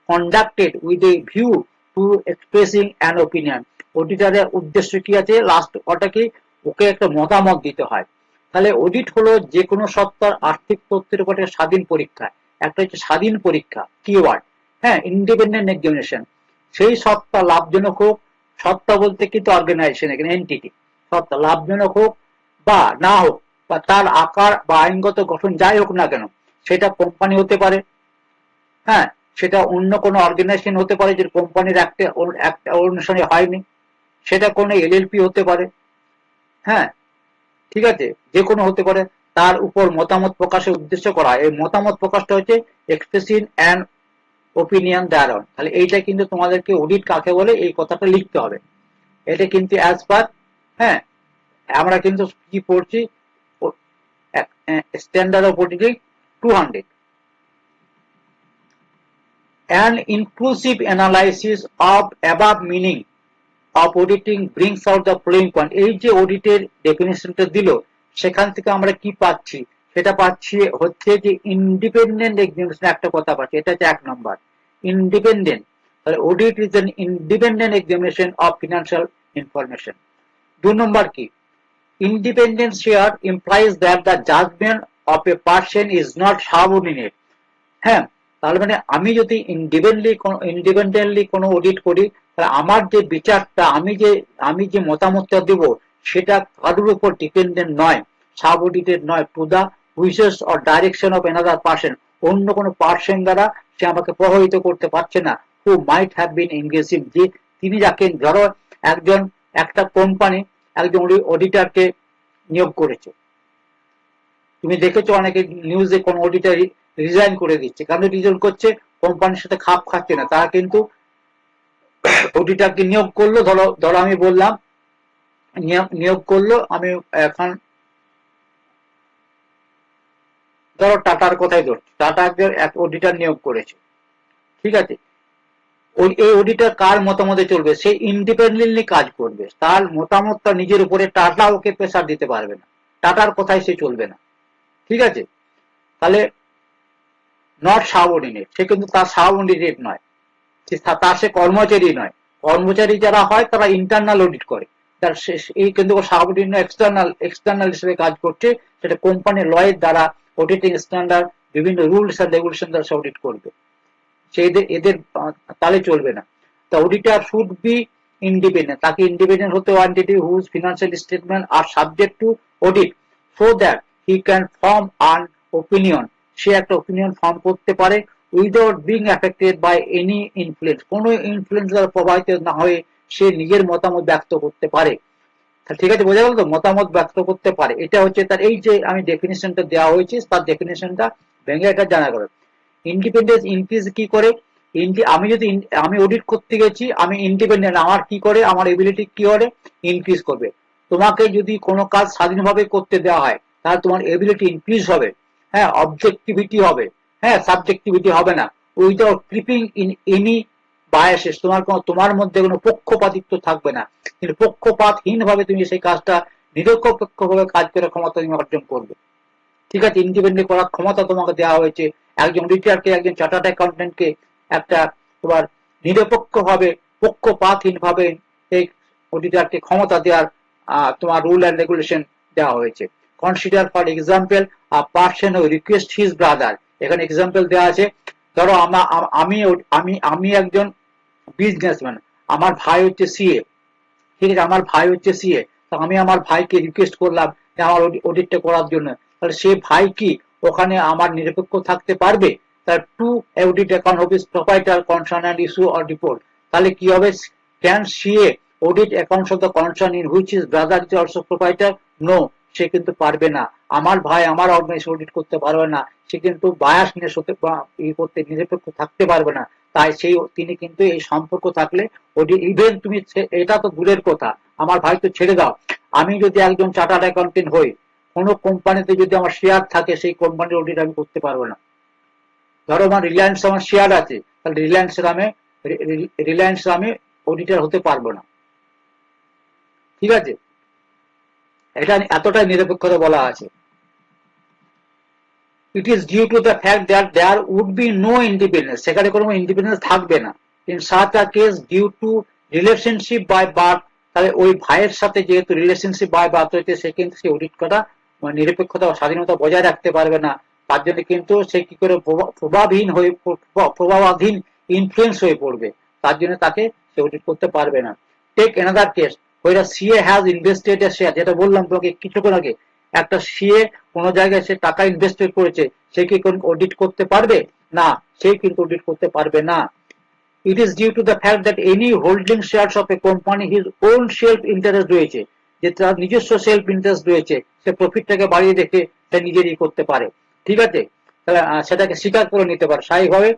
conducted with a view to expressing an opinion, অডিটারের উদ্দেশ্য কি আছে, লাস্ট ওটা কি, ওকে একটা মতামত দিতে হয়। তাহলে অডিট হলো যে কোনো সত্তার আর্থিক তথ্যের উপর একটা স্বাধীন পরীক্ষা, একটা হচ্ছে স্বাধীন পরীক্ষা কিওয়ার্ড, হ্যাঁ, ইন্ডিপেন্ডেন্ট এক্সামিনেশন। সেই সত্তা লাভজনক হোক, সত্তা বলতে কিন্তু অর্গানাইজেশন, এখানে এন্টিটি, সত্তা লাভজনক হোক বা না হোক, বা তার আকার বা আইনগত গঠন যাই হোক না কেন, সেটা কোম্পানি হতে পারে, হ্যাঁ, সেটা অন্য কোনো অর্গানাইজেশন হতে পারে, যে কোম্পানির একটা অনুসারে হয়নি, সেটা কোনো এলএলপি হতে পারে, হ্যাঁ, ঠিক আছে, যে কোনো হতে পারে। তার উপর মতামত প্রকাশের উদ্দেশ্য করা হয়। এই মতামত প্রকাশটা হচ্ছে এক্সপ্রেসিং অ্যান ওপিনিয়ন দেয়ার। তাহলে এইটা কিন্তু তোমাদেরকে অডিট কাকে বলে এই কথাটা লিখতে হবে। এটা কিন্তু অ্যাজ পার, হ্যাঁ, আমরা কিন্তু কি পড়ছি, standard of auditing 200। An inclusive analysis of above meaning of auditing brings out the following point. এই যে অডিটের ডেফিনেশনটা দিল, সেখান থেকে আমরা কি পাচ্ছি, সেটা পাচ্ছি হচ্ছে যে ইন্ডিপেন্ডেন্ট এক্সামিনেশন একটা কথা পাচ্ছি, এটা হচ্ছে 1 নম্বর ইন্ডিপেন্ডেন্ট। তাহলে audit is an independent examination of financial information. 2 নম্বর কি, independence here implies that the judgment of a person is not subordinate। হ্যাঁ, তাহলে মানে আমি যদি ইন্ডিপেন্ডেন্টলি কোনো অডিট করি, তাহলে আমার যে বিচারটা, আমি যে মতামতটা দেব, সেটা কারোর উপর ডিপেন্ডেন্ট নয়, সাবঅর্ডিনেটেড নয় to the wishes or direction of another person. অন্য কোনো পারসন দ্বারা সে আমাকে প্রভাবিত করতে পারছে না। হু মাইট হ্যাভ বিন এনগেজিং, যে তিনি যাকে, ধরো একটা কোম্পানি একজন অডিটরকে নিয়োগ করেছে, তুমি দেখেছো অনেকে নিউজে কোন অডিটর রিজাইন করে দিচ্ছে, কারণ রিজাইন করছে কোম্পানির সাথে খাপ খাচ্ছে না, তারা কিন্তু অডিটরকে নিয়োগ করলো। ধরো আমি বললাম নিয়োগ করলো, আমি এখন ধরো টাটার কথাই ধরছি, টাটা এক অডিটর নিয়োগ করেছে, ঠিক আছে। এই অডিটর কার মতামতে চলবে, সে ইন্ডিপেন্ডেন্টলি কাজ করবে, তার মতামতটা নিজের উপরে টাটা ওকে প্রেসার দিতে পারবে না, টাটার কথায় সে চলবে না, ঠিক আছে। তাহলে নট সাবঅর্ডিনেট, সে কিন্তু তার সাবঅর্ডিনেট নয়, তার সে কর্মচারী নয়। কর্মচারী যারা হয় তারা ইন্টারনাল অডিট করে, তার এই কিন্তু সাবঅর্ডিনেট এক্সটার্নাল হিসেবে কাজ করছে, সেটা কোম্পানির লয়ের দ্বারা অডিটিং স্ট্যান্ডার্ড বিভিন্ন রুলস এন্ড রেগুলেশন দ্বারা সে অডিট করবে, এদের তাহলে চলবে না। The auditor should be independent, তাকে ইন্ডিপেন্ডেন্ট হতে হবে, entity whose financial statement are subject to audit so that he can form an opinion, সে একটা opinion ফর্ম করতে পারে without being affected by any influence, কোনো ইনফ্লুয়েন্স দ্বারা প্রভাবিত না হয়ে সে নিজের মতামত ব্যক্ত করতে পারে। ঠিক আছে, বোঝা গেল তো, মতামত ব্যক্ত করতে পারে, এটা হচ্ছে তার, এই যে আমি ডেফিনেশনটা দেওয়া হয়েছে তার ডেফিনেশনটা ভেঙে এটা জানা গেল। ইন্ডিপেন্ডেন্স ইনক্রিজ কি করে, আমি অডিট করতে গেছি, আমি ইন্ডিপেন্ডেন্ট, আমার কি করে, আমার এবিলিটি কি করে ইনক্রিজ করবে। তোমাকে যদি কোনো কাজ স্বাধীনভাবে করতে দেওয়া হয়, তাহলে তোমার এবিলিটি ইনক্রিজ হবে, হ্যাঁ, অবজেক্টিভিটি হবে, হ্যাঁ, সাবজেক্টিভিটি হবে না, without creeping in any biases, তোমার মধ্যে কোনো পক্ষপাতিত্ব থাকবে না, কিন্তু পক্ষপাতহীন ভাবে তুমি সেই কাজটা নিরপেক্ষভাবে কাজ করে ক্ষমতা তুমি অর্জন করবে, ঠিক আছে। ইন্ডিপেন্ডেন্ট করার ক্ষমতা তোমাকে দেওয়া হয়েছে, একজন অডিটরকে, একজন চার্টার্ড অ্যাকাউন্টেন্টকে একটা তোমার নিরপেক্ষভাবে পক্ষপাতহীন ভাবে এই অডিটরকে ক্ষমতা দেওয়ার তোমার রুল অ্যান্ড রেগুলেশন দেওয়া হয়েছে। Consider for example a person who request his brother, এখানে এক্সাম্পল দেওয়া আছে, ধরো আমি একজন বিজনেসম্যান, আমার ভাই হচ্ছে সিএ, ঠিক আছে, আমার ভাই হচ্ছে সিএ, তো আমি আমার ভাইকে রিকোয়েস্ট করলাম যে আমার অডিটটা করার জন্য, তাহলে সে ভাই কি ওখানে আমার নিরপেক্ষ থাকতে পারবে? তার to audit account of his proprietor concern and issue or report, তাহলে কি হবে, can CA audit accounts of the concern in which is brother is also proprietor? No, সে কিন্তু পারবে না, আমার ভাই আমার অর্গানাইজেশন অডিট করতে পারবে না, সে কিন্তু বায়াসনেস হতে করতে নিরপেক্ষ থাকতে পারবে না, তাই তিনি কিন্তু এই সম্পর্ক থাকলে ইভেন তুমি, এটা তো দূরের কথা, আমার ভাই তো ছেড়ে দাও, আমি যদি একজন চার্টার্ড অ্যাকাউন্টেন্ট হই, কোনো কোম্পানিতে যদি আমার শেয়ার থাকে, সেই কোম্পানির অডিট আমি করতে পারবো না। ধরো আমার রিলায়েন্স আমার শেয়ার আছে, তাহলে রিলায়েন্স আমি অডিটর হতে পারবো না, ঠিক আছে, এটা এতটাই নিরপেক্ষতা বলা আছে। It is due to the fact that there would be no independence, সেখানে কোনো ইন্ডিপেন্ডেন্স থাকবে না। In such a case, due to relationship by birth, তাহলে ওই ভাইয়ের সাথে যেহেতু রিলেশনশিপ বাই বার্থ হয়েছে, সে কিন্তু সে অডিট করা নিরপেক্ষতা ও স্বাধীনতা বজায় রাখতে পারবে না, তার জন্য কিন্তু সে কি করে প্রভাবাধীন ইনফ্লুয়েন্স হয়ে পড়বে, তার জন্য তাকে সে অডিট করতে পারবে না। Take another case where a CA has invested a share, যেটা বললাম তোমাকে কিছুক্ষণ আগে, একটা সিএ কোন জায়গায় সে টাকা ইনভেস্ট করেছে, সে কি অডিট করতে পারবে না, সে কিন্তু অডিট করতে পারবে না। It is due to the fact that any holding shares of a company his own self interest রয়েছে, যে তার নিজস্ব সেলফ ইন্টারেস্ট রয়েছে, সে প্রফিটটাকে বাড়িয়ে রেখে সে নিজেরই করতে পারে, ঠিক আছে, তাহলে সেটাকে স্বীকার করে নিতে পারে স্বাভাবিকভাবে,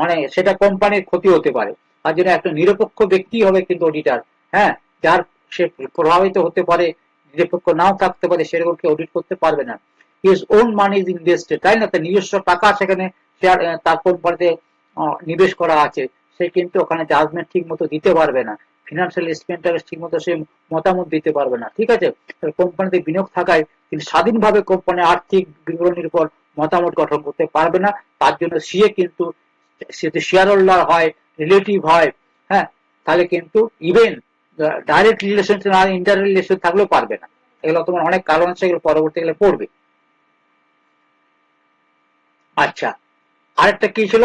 মানে সেটা কোম্পানির ক্ষতি হতে পারে। তার জন্য একটা নিরপেক্ষ ব্যক্তি হবে কিন্তু অডিটার, হ্যাঁ, যার সে প্রভাবিত হতে পারে, নিরপেক্ষ নাও থাকতে পারে, সেরকম কেউ অডিট করতে পারবে না। His own money is invested, তাই না, তার নিজস্ব টাকা সেখানে শেয়ার তার কোম্পানিতে নিবেশ করা আছে, সে কিন্তু ওখানে জাজমেন্ট ঠিক মতো দিতে পারবে না, ফিনান্সিয়াল স্টেটমেন্ট ঠিক মতো সে মতামত দিতে পারবে না, ঠিক আছে। কোম্পানিতে বিনিয়োগ থাকায় তিনি স্বাধীনভাবে কোম্পানির আর্থিক বিবরণীর উপর মতামত গঠন করতে পারবে না। তার জন্য সিএ কিন্তু যদি শেয়ার হোল্ডার হয়, রিলেটিভ হয়, হ্যাঁ, তাহলে কিন্তু ইভেন ডাইরেক্ট রিলেশন আর ইন্টার রিলেশন থাকলেও পারবে না। এগুলো তোমার অনেক কারণ আছে, এগুলো পরবর্তীকালে পড়বে। আচ্ছা, আরেকটা কি ছিল,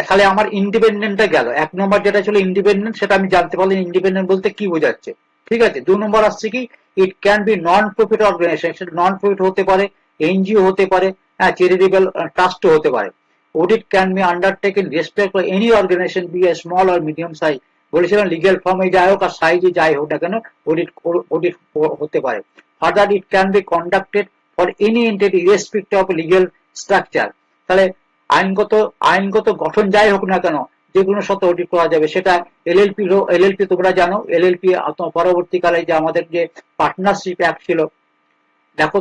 তাহলে আমার ইন্ডিপেন্ডেন্টটা গেল, এক নম্বর যেটা ছিল ইন্ডিপেন্ডেন্ট, সেটা আমি জানতে পারলাম ইন্ডিপেন্ডেন্ট বলতে কি বোঝাচ্ছে, ঠিক আছে। 2 নম্বর আসছে কি, it can be non profit organization, সেটা নন প্রফিট হতে পারে, এনজিও হতে পারে, হ্যাঁ, চ্যারিটেবল ট্রাস্টও হতে পারে। Audit can be undertaken respect for any organization be a small or medium size, বলেছিলাম লিগ্যাল ফর্মে যাই হোক আর সাইজে যাই হোক না কেন অডিট অডিট হতে পারে। Further it can be conducted for any entity irrespective of legal structure, তাহলে আইনগত আইনগত গঠন যাই হোক না কেন যে কোনো সত্ত্বে অডিট করা যাবে, সেটা এলএলপি এলএলপি তোমরা জানো, এলএলপি পরবর্তীকালে যে আমাদের যে পার্টনারশিপ অ্যাক্ট ছিল, দেখো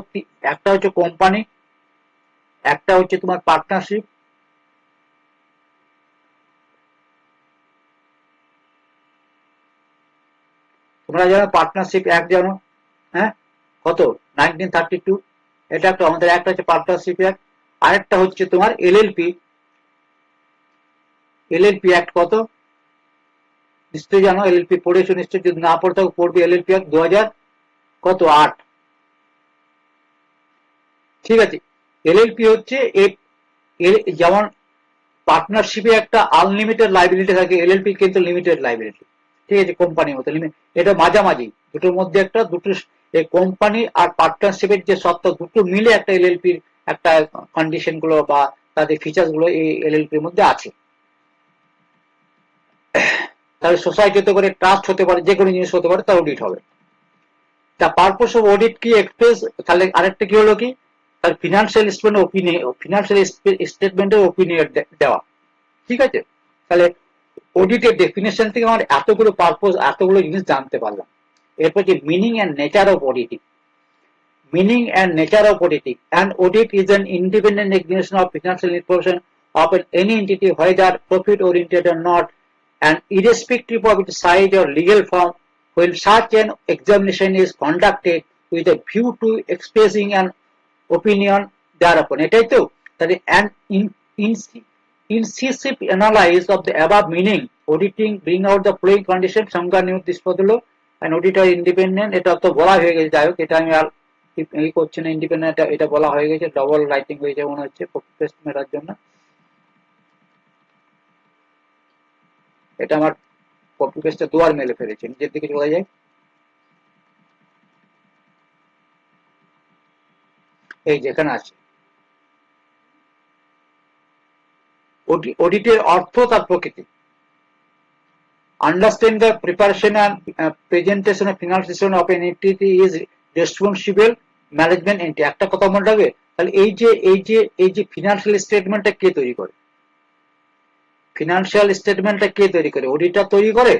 একটা হচ্ছে কোম্পানি, একটা হচ্ছে তোমার পার্টনারশিপ, তোমরা জানো পার্টনারশিপ অ্যাক্ট জানো, হ্যাঁ, কত 1932, এটা একটা আমাদের একটা হচ্ছে পার্টনারশিপ অ্যাক্ট, আরেকটা হচ্ছে তোমার এলএলপি, এলএলপি অ্যাক্ট কত নিশ্চয়ই জানো, এলএলপি পড়েছো নিশ্চয়ই, যদি না পড়ে থাকো পড়বে, এলএলপি অ্যাক্ট 2000 কত 8, ঠিক আছে। এলএলপি হচ্ছে যেমন পার্টনারশিপে একটা আনলিমিটেড লাইবিলিটি থাকে, এলএলপি কিন্তু লিমিটেড লাইবিলিটি, ঠিক আছে, কোম্পানির মতো লিমিট, এটা মাঝামাঝি দুটোর মধ্যে একটা, দুটো এই কোম্পানি আর পার্টনারশিপের যে সত্তা দুটো মিলে একটা এলএলপির একটা কন্ডিশন গুলো বা তাদের ফিচার্স গুলো এই এলএলপির মধ্যে আছে। তাহলে সোসাইটিতে করে ট্রাস্ট হতে পারে, যে কোনো জিনিস হতে পারে, তা অডিট হবে। তা পারপোজ অফ অডিট কি এক্সপ্রেস, তাহলে আরেকটা কি হলো কি, তার ফিনান্সিয়াল স্টেটমেন্ট ওপিনিয়ন, ফিনান্সিয়াল স্টেটমেন্টের ওপিনিয়ন দেওয়া, ঠিক আছে। তাহলে অডিটের ডেফিনেশন থেকে আমার এতগুলো পারপোজ, এতগুলো জিনিস জানতে পারলাম। এরপর যে meaning and nature of auditing, meaning and nature of auditing. An audit is an independent examination of financial information of any entity, whether profit oriented or not, and irrespective of its size or legal form. When such an examination is conducted with a view to expressing an opinion thereupon, এটাই তো, তাহলে an incisive analysis of the above meaning, auditing bring out the following condition, সংজ্ঞা নিয়োগ দৃষ্পদ হলো, an auditor independent, এটা তো বলা হয়ে গেছে, যাই হোক এটা আমি আর এই করছি না, ইন্ডিপেন্ডেন্ট এটা বলা হয়ে গেছে, ডবল রাইটিং হয়েছে মনে হচ্ছে কপি পেস্ট মেটার জন্য, এটা আমার কপি পেস্টে দুয়ার মেলে ফেলেছে, নিজের দিকে চলে যায়, এই যেখানে আছে অডিটের অর্থ তার প্রকৃতি, understand the preparation and presentation of financial statement of an entity is responsible management entity, একটা কথা মনে রাখবে। তাহলে এই যে ফিনান্সিয়াল স্টেটমেন্টটা কে তৈরি করে, ফিনান্সিয়াল স্টেটমেন্টটা কে তৈরি করে, অডিটর তৈরি করে,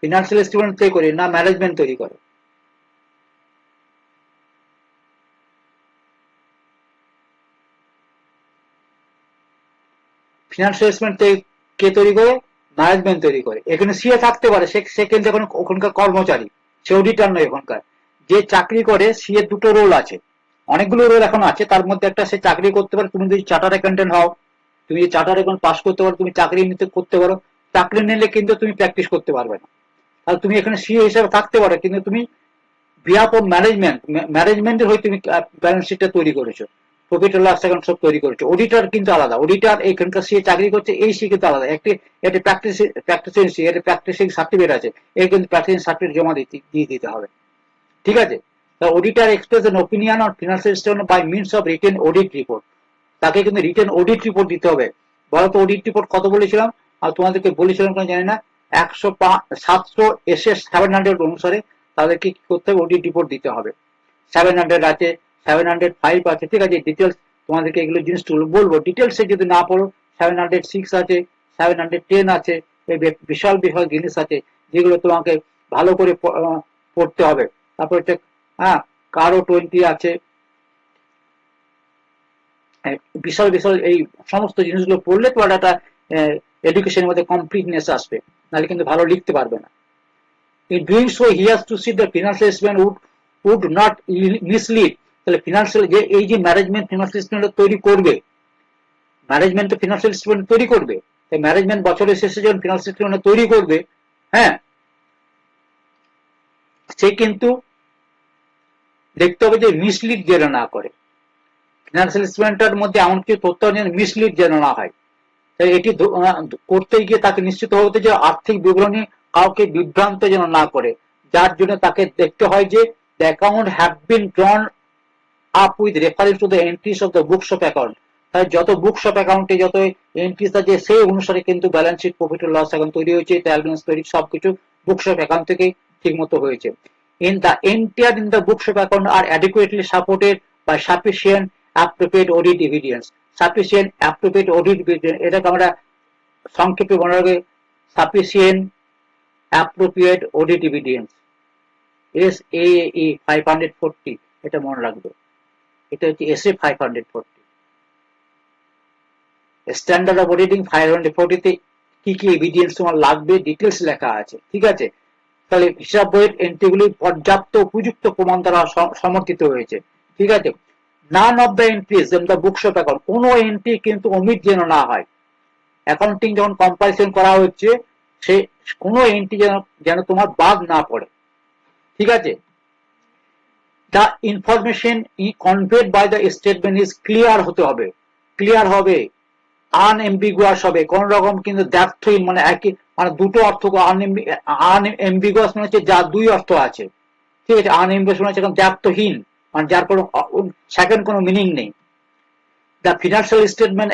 ফিনান্সিয়াল স্টেটমেন্ট তৈরি করে না ম্যানেজমেন্ট তৈরি করে, ফিনান্সিয়াল স্টেটমেন্ট কে তৈরি করে, ম্যানেজমেন্ট তৈরি করে। এখানে সিএ থাকতে পারে, সে কিন্তু এখন ওখানকার কর্মচারী, সে অডিটর নয় ওখানকার, যে চাকরি করে সিএ দুটো রোল আছে, অনেকগুলো রোল এখন আছে, তার মধ্যে একটা সে চাকরি করতে পারে, তুমি যদি চার্টার অ্যাকাউন্টেন্ট হও, তুমি যদি চার্টার অ্যাকাউন্ট পাস করতে পারো, তুমি চাকরি নিতে করতে পারো, চাকরি নিলে কিন্তু তুমি প্র্যাকটিস করতে পারবে না, আর তুমি এখানে সিএ হিসাবে থাকতে পারো, কিন্তু তুমি বিহাফ অফ ম্যানেজমেন্টের হয়ে তুমি ব্যালেন্স শিটটা তৈরি করেছো, প্রফিট লস অ্যাকাউন্ট সব তৈরি করেছো। অডিটর কিন্তু আলাদা, অডিটর এখানকার সে চাকরি করছে, এই সে কিন্তু আলাদা, একটি প্র্যাকটিসিং সি, এর প্র্যাকটিসিং সার্টিফিকেট আছে, এই কিন্তু প্র্যাকটিসিং সার্টিফিকেট জমা দিয়ে দিতে হবে, ঠিক আছে। The auditor express an opinion on financial statement by means of written audit report, তাকে কিন্তু রিটেন অডিট রিপোর্ট দিতে হবে। বলো তো অডিট রিপোর্ট কত বলেছিলাম, আর তোমাদেরকে বলেছিলাম কেন জানি না, 700 অনুসারে তাদেরকে কি করতে হবে, অডিট রিপোর্ট দিতে হবে। 700 আছে, 705 আছে, ঠিক আছে। ডিটেলস তোমাদেরকে এগুলো জিনিসগুলো বলবো, ডিটেলসে যদি না পড়ো 706 আছে, 710 আছে, এই বিশাল বিশাল জিনিস আছে যেগুলো তোমাকে ভালো করে পড়তে হবে। তারপর হচ্ছে কারো 20 আছে, বিশাল বিশাল এই সমস্ত জিনিসগুলো পড়লে তোমার একটা এডুকেশনের মধ্যে কমপ্লিটনেস আসবে, নাহলে কিন্তু ভালো লিখতে পারবে না। In doing so, he has to see the financial statement would not mislead. তাহলে ফিনান্সিয়াল যে এই যে ম্যানেজমেন্ট ফিনান্সিয়াল স্টেটমেন্ট তৈরি করবে, ম্যানেজমেন্ট তো ফিনান্সিয়াল স্টেটমেন্ট তৈরি করবে, তাই ম্যানেজমেন্ট বছরের শেষে যখন ফিনান্সিয়াল স্টেটমেন্ট তৈরি করবে, হ্যাঁ, সে কিন্তু দেখতে হবে যে মিসলিড যেন না করে। ফিনান্সিয়াল স্টেটমেন্টের মধ্যে এমন কিছু তথ্য যেন মিসলিড যেন না হয়। তাই এটি করতে গিয়ে তাকে নিশ্চিত হতে যে আর্থিক বিবরণী কাউকে বিভ্রান্ত যেন না করে, যার জন্য তাকে দেখতে হয় যে the account have been drawn up with reference to the entries of the books of account। তাই যত বুকস অফ অ্যাকাউন্টে যত এন্ট্রিস আছে সেই অনুসারে কিন্তু ব্যালেন্স শিট, প্রফিট ও লস অ্যাকাউন্ট তৈরি হয়েছে, ট্রায়াল ব্যালেন্স তৈরি, সবকিছু বুকস অফ অ্যাকাউন্ট থেকে ঠিক মতো হয়েছে। In the entire in the books of account are adequately supported by sufficient appropriate audit evidence। Sufficient appropriate audit evidence এটাকে আমরা সংক্ষেপে মনে রাখবে sufficient appropriate audit evidence, SAE 540, এটা মনে রাখবে। এটা হচ্ছে SA 540। স্ট্যান্ডার্ড অফ অডিটিং 540 তে কি কি এভিডেন্স তোমার লাগবে ডিটেলস লেখা আছে, ঠিক আছে। তাহলে হিসাব বইয়ের এন্ট্রিগুলি পর্যাপ্ত উপযুক্ত প্রমাণ দ্বারা সমর্থিত হয়েছে, ঠিক আছে। None of the entries in the books of account, কোনো এন্ট্রি কিন্তু ওমিট যেন না হয়। অ্যাকাউন্টিং যখন কম্পারিজন করা হচ্ছে, সে কোনো এন্ট্রি যেন তোমার বাদ না পড়ে, ঠিক আছে। The information conveyed by the statement is clear হতে হবে, ক্লিয়ার হবে, আনএম্বিগুয়াস হবে, কোন রকম কিন্তু দ্ব্যর্থহীন, মানে একই মানে দুটো অর্থ, আনএম্বিগুয়াস মানে হচ্ছে যার দুই অর্থ আছে, ঠিক আছে। আনএম্বিগুয়াস মানে হচ্ছে দ্ব্যর্থহীন, মানে যার কোনো সেকেন্ড কোনো মিনিং নেই। The financial statement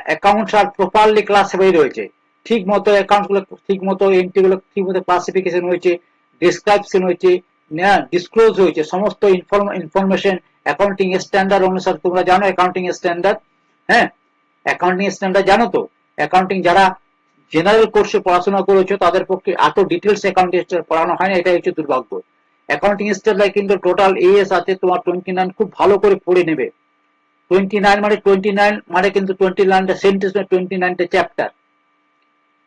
accounts are properly classified হয়েছে, ঠিক মতো অ্যাকাউন্ট গুলো ঠিক মতো, এন্ট্রি গুলো ঠিক মতো ক্লাসিফিকেশন হয়েছে, ডিসক্রাইপশন হয়েছে, ডিসক্লোজ হয়েছে, সমস্ত ইনফরমেশন অ্যাকাউন্টিং স্ট্যান্ডার্ড অনুসারে। তোমরা জানো অ্যাকাউন্টিং স্ট্যান্ডার্ড, হ্যাঁ, অ্যাকাউন্টিং স্ট্যান্ডার্ড জানো তো। অ্যাকাউন্টিং যারা জেনারেল কোর্সে পড়াশোনা করেছো তাদের পক্ষে এত ডিটেলস অ্যাকাউন্টিং পড়ানো হয় না, এটাই হচ্ছে দুর্ভাগ্য। অ্যাকাউন্টিং স্ট্যান্ডার্ড কিন্তু টোটাল এএস আছে তোমার 29, খুব ভালো করে পড়ে নেবে। 29 মানে কিন্তু 29টা সেন্টেন্স, 29টা চ্যাপ্টার।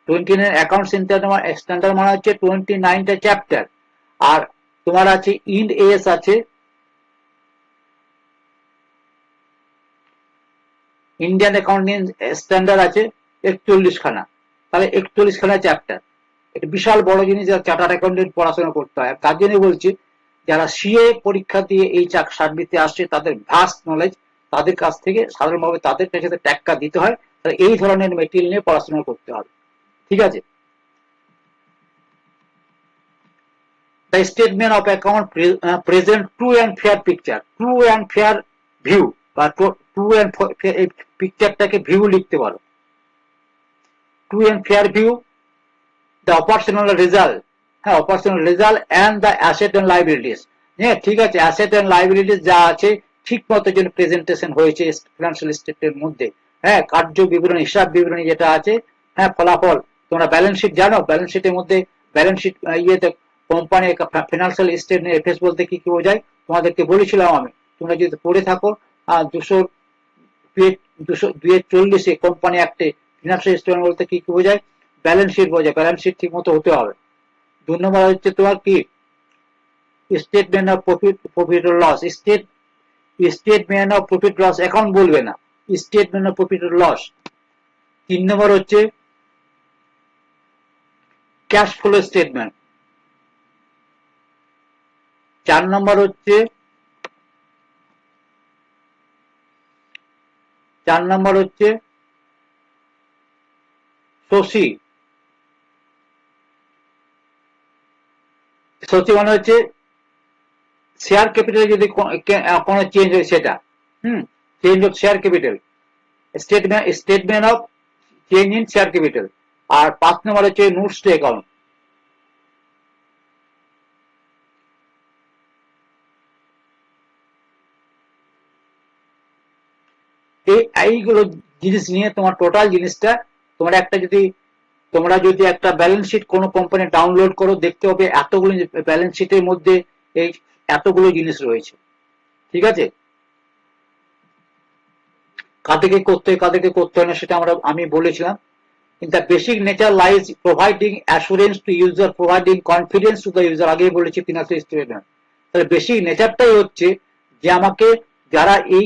29 অ্যাকাউন্ট স্ট্যান্ডার্ড মানে হচ্ছে 29টা চ্যাপ্টার। আর তোমার আছে ইন্ড এএস আছে, ইন্ডিয়ান অ্যাকাউন্টিং স্ট্যান্ডার্ড আছে 41 খানা। তাহলে 41 খানা চ্যাপ্টার, এটা বিশাল বড় জিনিস, চার্টার্ড অ্যাকাউন্টেন্ট পড়াশোনা করতে হয়। তার জন্য বলছি যারা সিএ পরীক্ষা দিয়ে এই সার্ভিসে আসছে তাদের ভাস্ট নলেজ, তাদের কাছ থেকে সাধারণভাবে তাদের কাছে ট্যাক্কা দিতে হয়। তাহলে এই ধরনের মেটেরিয়াল নিয়ে পড়াশোনা করতে হবে, ঠিক আছে। The statement of account present true and fair picture, true and fair view, বা ট্রু অ্যান্ড এই পিকচারটাকে ভিউ লিখতে পারো। True and fair view, the operational result, হ্যাঁ, operational result and the asset and liabilities, হ্যাঁ, ঠিক আছে। অ্যাসেট অ্যান্ড লাইবিলিটিস যা আছে ঠিক মতো যেন প্রেজেন্টেশন হয়েছে ফিনান্সিয়াল স্টেটমেন্টের মধ্যে, হ্যাঁ, কার্য বিবরণী, হিসাব বিবরণী যেটা আছে, হ্যাঁ, ফলাফল। তোমরা ব্যালেন্স শিট জানো, ব্যালেন্স শিটের মধ্যে ব্যালেন্স শিট ইয়েতে কোম্পানি ফিনান্সিয়াল স্টেটমেন্ট এফএস বলতে কি কি বোঝায় তোমাদেরকে বলেছিলাম আমি। তোমরা যদি পড়ে থাকো 240 কোম্পানি অ্যাক্টে ফিনান্সিয়াল স্টেটমেন্ট বলতে কি কি বোঝায়, ব্যালেন্স শিট বোঝায়। ব্যালেন্স শিট ঠিক মতো হতে হবে। 2 নম্বর হচ্ছে তোমার কি statement of profit loss, statement of profit loss account বলবে না, statement of profit loss. 3 number হচ্ছে ক্যাশ ফ্লো স্টেটমেন্ট। 4 নম্বর হচ্ছে শশী, শশী মানে হচ্ছে শেয়ার ক্যাপিটাল যদি কোনো চেঞ্জ হয় সেটা, change of share capital, statement of change in share capital. আর 5 নম্বর হচ্ছে নোটস টু অ্যাকাউন্ট, এইগুলো জিনিস নিয়ে তোমার টোটাল জিনিসটা, তোমরা যদি একটা ব্যালেন্স শিট কোনো কোম্পানি ডাউনলোড করো, দেখতে হবে এতগুলো ব্যালেন্স শিটের মধ্যে এই এতগুলো জিনিস রয়েছে। ঠিক আছে, কাদেরকে করতে হয় কাদেরকে করতে হয় না সেটা আমি বলেছিলাম। In the basic nature lies providing assurance to user, providing confidence to the user, আগেই বলেছি ফিনান্সিয়াল স্টেটমেন্ট। তাহলে বেসিক নেচারটাই হচ্ছে যে আমাকে যারা এই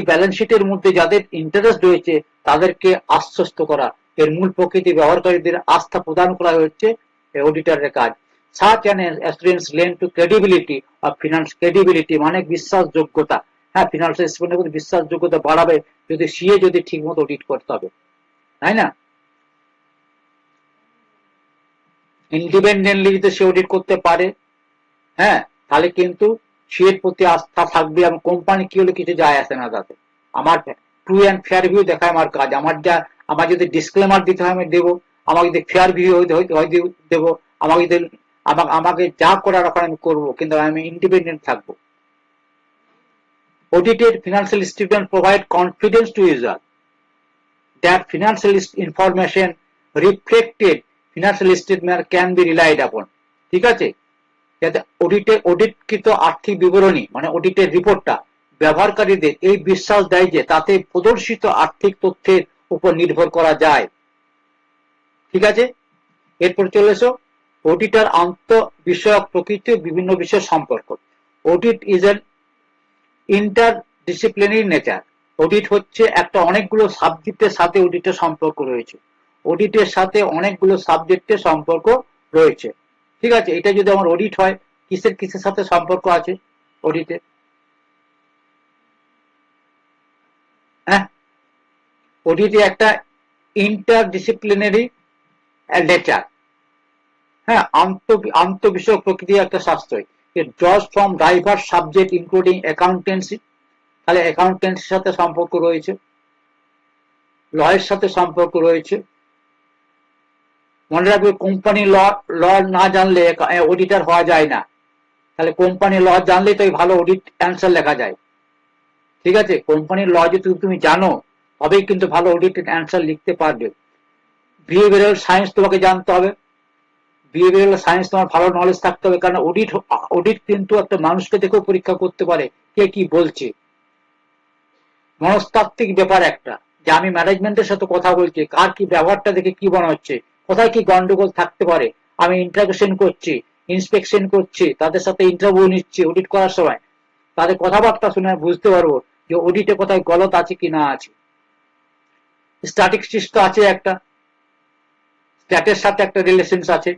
ব্যালেন্স শিটের মধ্যে যাদের ইন্টারেস্ট রয়েছে তাদেরকে আশ্বস্ত করা, এর মূল প্রকৃতি ব্যবহারকারীদের আস্থা প্রদান করা হচ্ছে অডিটরের কাজ। Such an assurance lend to credibility of finance, credibility মানে বিশ্বাসযোগ্যতা। হ্যাঁ, ফিনান্সিয়াল স্টেটমেন্টের মধ্যে বিশ্বাসযোগ্যতা বাড়াবে যদি সিএ যদি ঠিক মতো অডিট করতে হবে, তাই না? ইন্ডিপেন্ডেন্টলি যদি সে অডিট করতে পারে, হ্যাঁ, তাহলে কিন্তু সের প্রতি আস্থা থাকবে এবং কোম্পানি কি হলে কিছু যায় আসে না তাতে। আমার ট্রু অ্যান্ড ফেয়ার ভিউ দেখায় আমার কাজ। আমার যদি ডিসক্লেমার দিতে হয় আমি দেবো, আমার যদি ফেয়ার ভিউ দেবো, আমাকে যদি আমাকে যা করার ওখানে আমি করবো, কিন্তু আমি ইন্ডিপেন্ডেন্ট থাকবো। Audited financial statement provide confidence to user that financial information reflected financial statement can be relied upon। ঠিক আছে, যাতে অডিটকৃত আর্থিক বিবরণী মানে অডিটের রিপোর্টটা ব্যবহারকারীদের এই বিশ্বাস দেয় যে তাতে প্রদর্শিত আর্থিক তথ্যের উপর নির্ভর করা যায়। ঠিক আছে, এরপর চলে এসো অডিটার আন্ত বিষয়ক প্রকৃতি বিভিন্ন বিষয় সম্পর্ক। Audit is an interdisciplinary nature. Audit হচ্ছে একটা অনেকগুলো সাবজেক্টের সাথে অডিটের সম্পর্ক রয়েছে। অডিটের সাথে অনেকগুলো সাবজেক্টের সম্পর্ক রয়েছে। ঠিক আছে, এটা যদি আমার অডিট হয় কিসের সাথে সম্পর্ক আছে অডিটে? হ্যাঁ, অডিটে একটা ইন্টারডিসিপ্লিনারি নেচার। হ্যাঁ, আন্তঃবিষয়ক প্রকৃতির একটা শাস্ত্র। It draws from diverse subject including accountancy, তাহলে অ্যাকাউন্টেন্সির সাথে সম্পর্ক রয়েছে, লয়ের সাথে সম্পর্ক রয়েছে। মনে রাখবে কোম্পানি ল না জানলে অডিটার হওয়া যায় না। তাহলে কোম্পানি ল জানলেই তো ভালো অডিট অ্যান্সার লেখা যায়। ঠিক আছে, কোম্পানির ল যদি তুমি জানো তবেই কিন্তু ভালো অডিট অ্যান্সার লিখতে পারবে। বিহেভিয়ারাল সায়েন্স তোমাকে জানতে হবে, বিহেভিয়ারাল সায়েন্স তোমার ভালো নলেজ থাকতে হবে, কারণ অডিট কিন্তু একটা মানুষকে দেখেও পরীক্ষা করতে পারে কে কি বলছে। মনস্তাত্ত্বিক ব্যাপার একটা, যে আমি ম্যানেজমেন্টের সাথে কথা বলছি, কার কি ব্যবহারটা দেখে কি মনে হচ্ছে, কোথায় কি গন্ডগোল থাকতে পারে, আমি ইন্টারোগেশন করছি, ইন্সপেকশন করছি, তাদের সাথে ইন্টারভিউ নিচ্ছি অডিট করার সময়, তাদের কথাবার্তা শুনে বুঝতে পারবো যে অডিটে কোথায় গলত আছে কি না আছে। স্ট্যাটিস্টিক্স তো আছে একটা, স্ট্যাটের সাথে একটা রিলেশন আছে,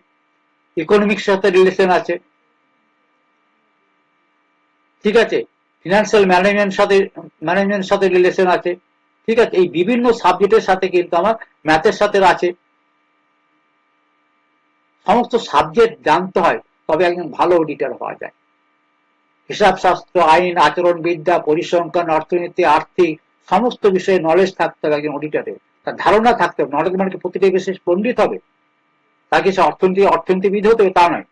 ইকোনমিক্স সাথে রিলেশন আছে। ঠিক আছে, ফিনান্সিয়াল ম্যানেজমেন্ট সাথে রিলেশন আছে। ঠিক আছে, এই বিভিন্ন সাবজেক্টের সাথে কিন্তু আমার ম্যাথের সাথে আছে। সমস্ত সাবজেক্ট জানতে হয় তবে একজন ভালো অডিটর হওয়া যায়। হিসাবশাস্ত্র, আইন, আচরণবিদ্যা, পরিসংখ্যান, অর্থনীতি, আর্থিক সমস্ত বিষয়ে নলেজ থাকতে হবে একজন অডিটরের। তার ধারণা থাকতে হবে। নলেজ মানে কি প্রতিটি বিশেষ পণ্ডিত হবে, তাকে সে অর্থনীতিবিদ হতে হবে তা নয়,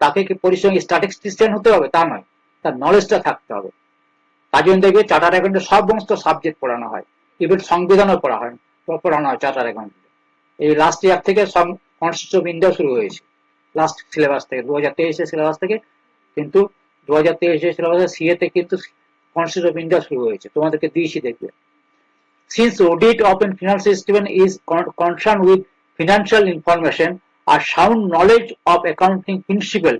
তাকে কি পরিসংখ্যান স্ট্যাটিস্টিশিয়ান হতে হবে তা নয়, তার নলেজটা থাকতে হবে। তার জন্য দেখবে চার্টার্ড অ্যাকাউন্টে সমস্ত সাবজেক্ট পড়ানো হয়, ইভেন সংবিধানও পড়ানো হয় চার্টার্ড অ্যাকাউন্টে। এই লাস্ট ইয়ার থেকে কনস্টিটিউশন অফ ইন্ডিয়া শুরু হয়েছে, লাস্ট সিলেবাস থেকে 2023 সিলেবাস থেকে, কিন্তু 2023 সিলেবাসে সিএ তে কিন্তু কনস্টিটিউশন অফ ইন্ডিয়া শুরু হয়েছে, তোমাদেরকে দিয়েছি দেখবে। Since audit of a financial statement is concerned with financial information, a sound knowledge of accounting principle,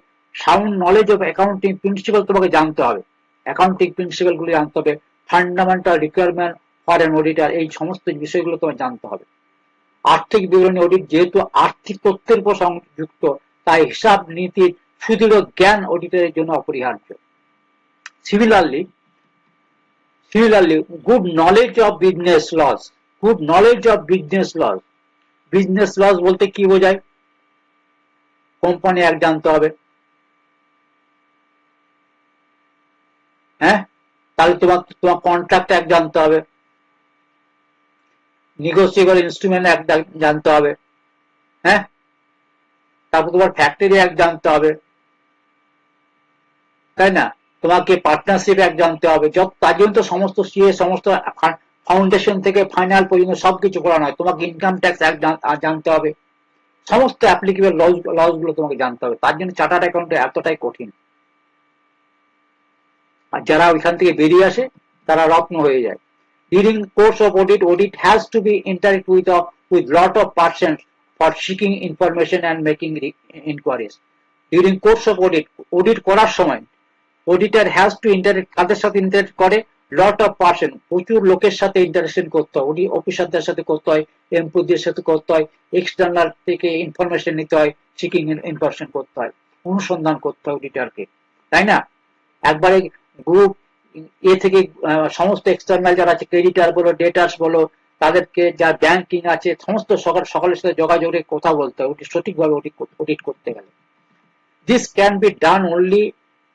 তোমাকে জানতে হবে, অ্যাকাউন্টিং প্রিন্সিপাল গুলি জানতে হবে, fundamental requirement for an auditor, এই সমস্ত বিষয়গুলো তোমায় জানতে হবে। আর্থিক বিবরণী অডিট যেহেতু আর্থিক তথ্যের উপর সংযুক্ত, তাই হিসাব নীতির সুদৃঢ় জ্ঞান অডিটরের জন্য অপরিহার্য। Similarly good knowledge of business laws, business laws বলতে কি বোঝায়? কোম্পানি অ্যাক্ট জানতে হবে। হ্যাঁ, তাহলে তোমার কন্ট্রাক্ট অ্যাক্ট জানতে হবে, নেগোসিয়েবল ইনস্ট্রুমেন্ট অ্যাক্ট জানতে হবে। হ্যাঁ, তারপর তোমার ফ্যাক্টরি অ্যাক্ট জানতে হবে, তাই না? তোমাকে পার্টনারশিপ অ্যাক্ট জানতে হবে, তার জন্য তো সমস্ত সিএ সমস্ত ফাউন্ডেশন থেকে ফাইনাল পর্যন্ত সবকিছু করা নয়, তোমাকে ইনকাম ট্যাক্স অ্যাক্ট জানতে হবে, সমস্ত অ্যাপ্লিকেবল লজ গুলো তোমাকে জানতে হবে। তার জন্য চার্টার্ড অ্যাকাউন্ট এতটাই কঠিন। আর যারা ওইখান থেকে বেরিয়ে আসে তারা রত্ন হয়ে যায়। During course of audit, audit has to be interact with lot of persons for seeking information and making inquiries. During course of audit, audit করার সময় অডিটর হ্যাজ টু ইন্টারেক্ট, কাদের সাথে ইন্টারেক্ট করে, লট অফ পার্সন, প্রচুর লোকের সাথে interaction করতে হয়, অফিসারদের সাথে করতে হয়, এমপ্লয়ীদের সাথে করতে হয়, এক্সটার্নাল থেকে ইনফরমেশন নিতে হয়, সিকিং ইনফরমেশন করতে হয়, অনুসন্ধান করতে হয় অডিটরকে, তাই না? একবারে গ্রুপ এ থেকে সমস্ত এক্সটার্নাল যারা আছে, ক্রেডিটার বলো, ডেটার্স বলো, তাদেরকে যা ব্যাংকিং আছে সমস্ত সকলের সাথে যোগাযোগে কথা বলতে হয় সঠিকভাবে অডিট করতে গেলে। This can be done only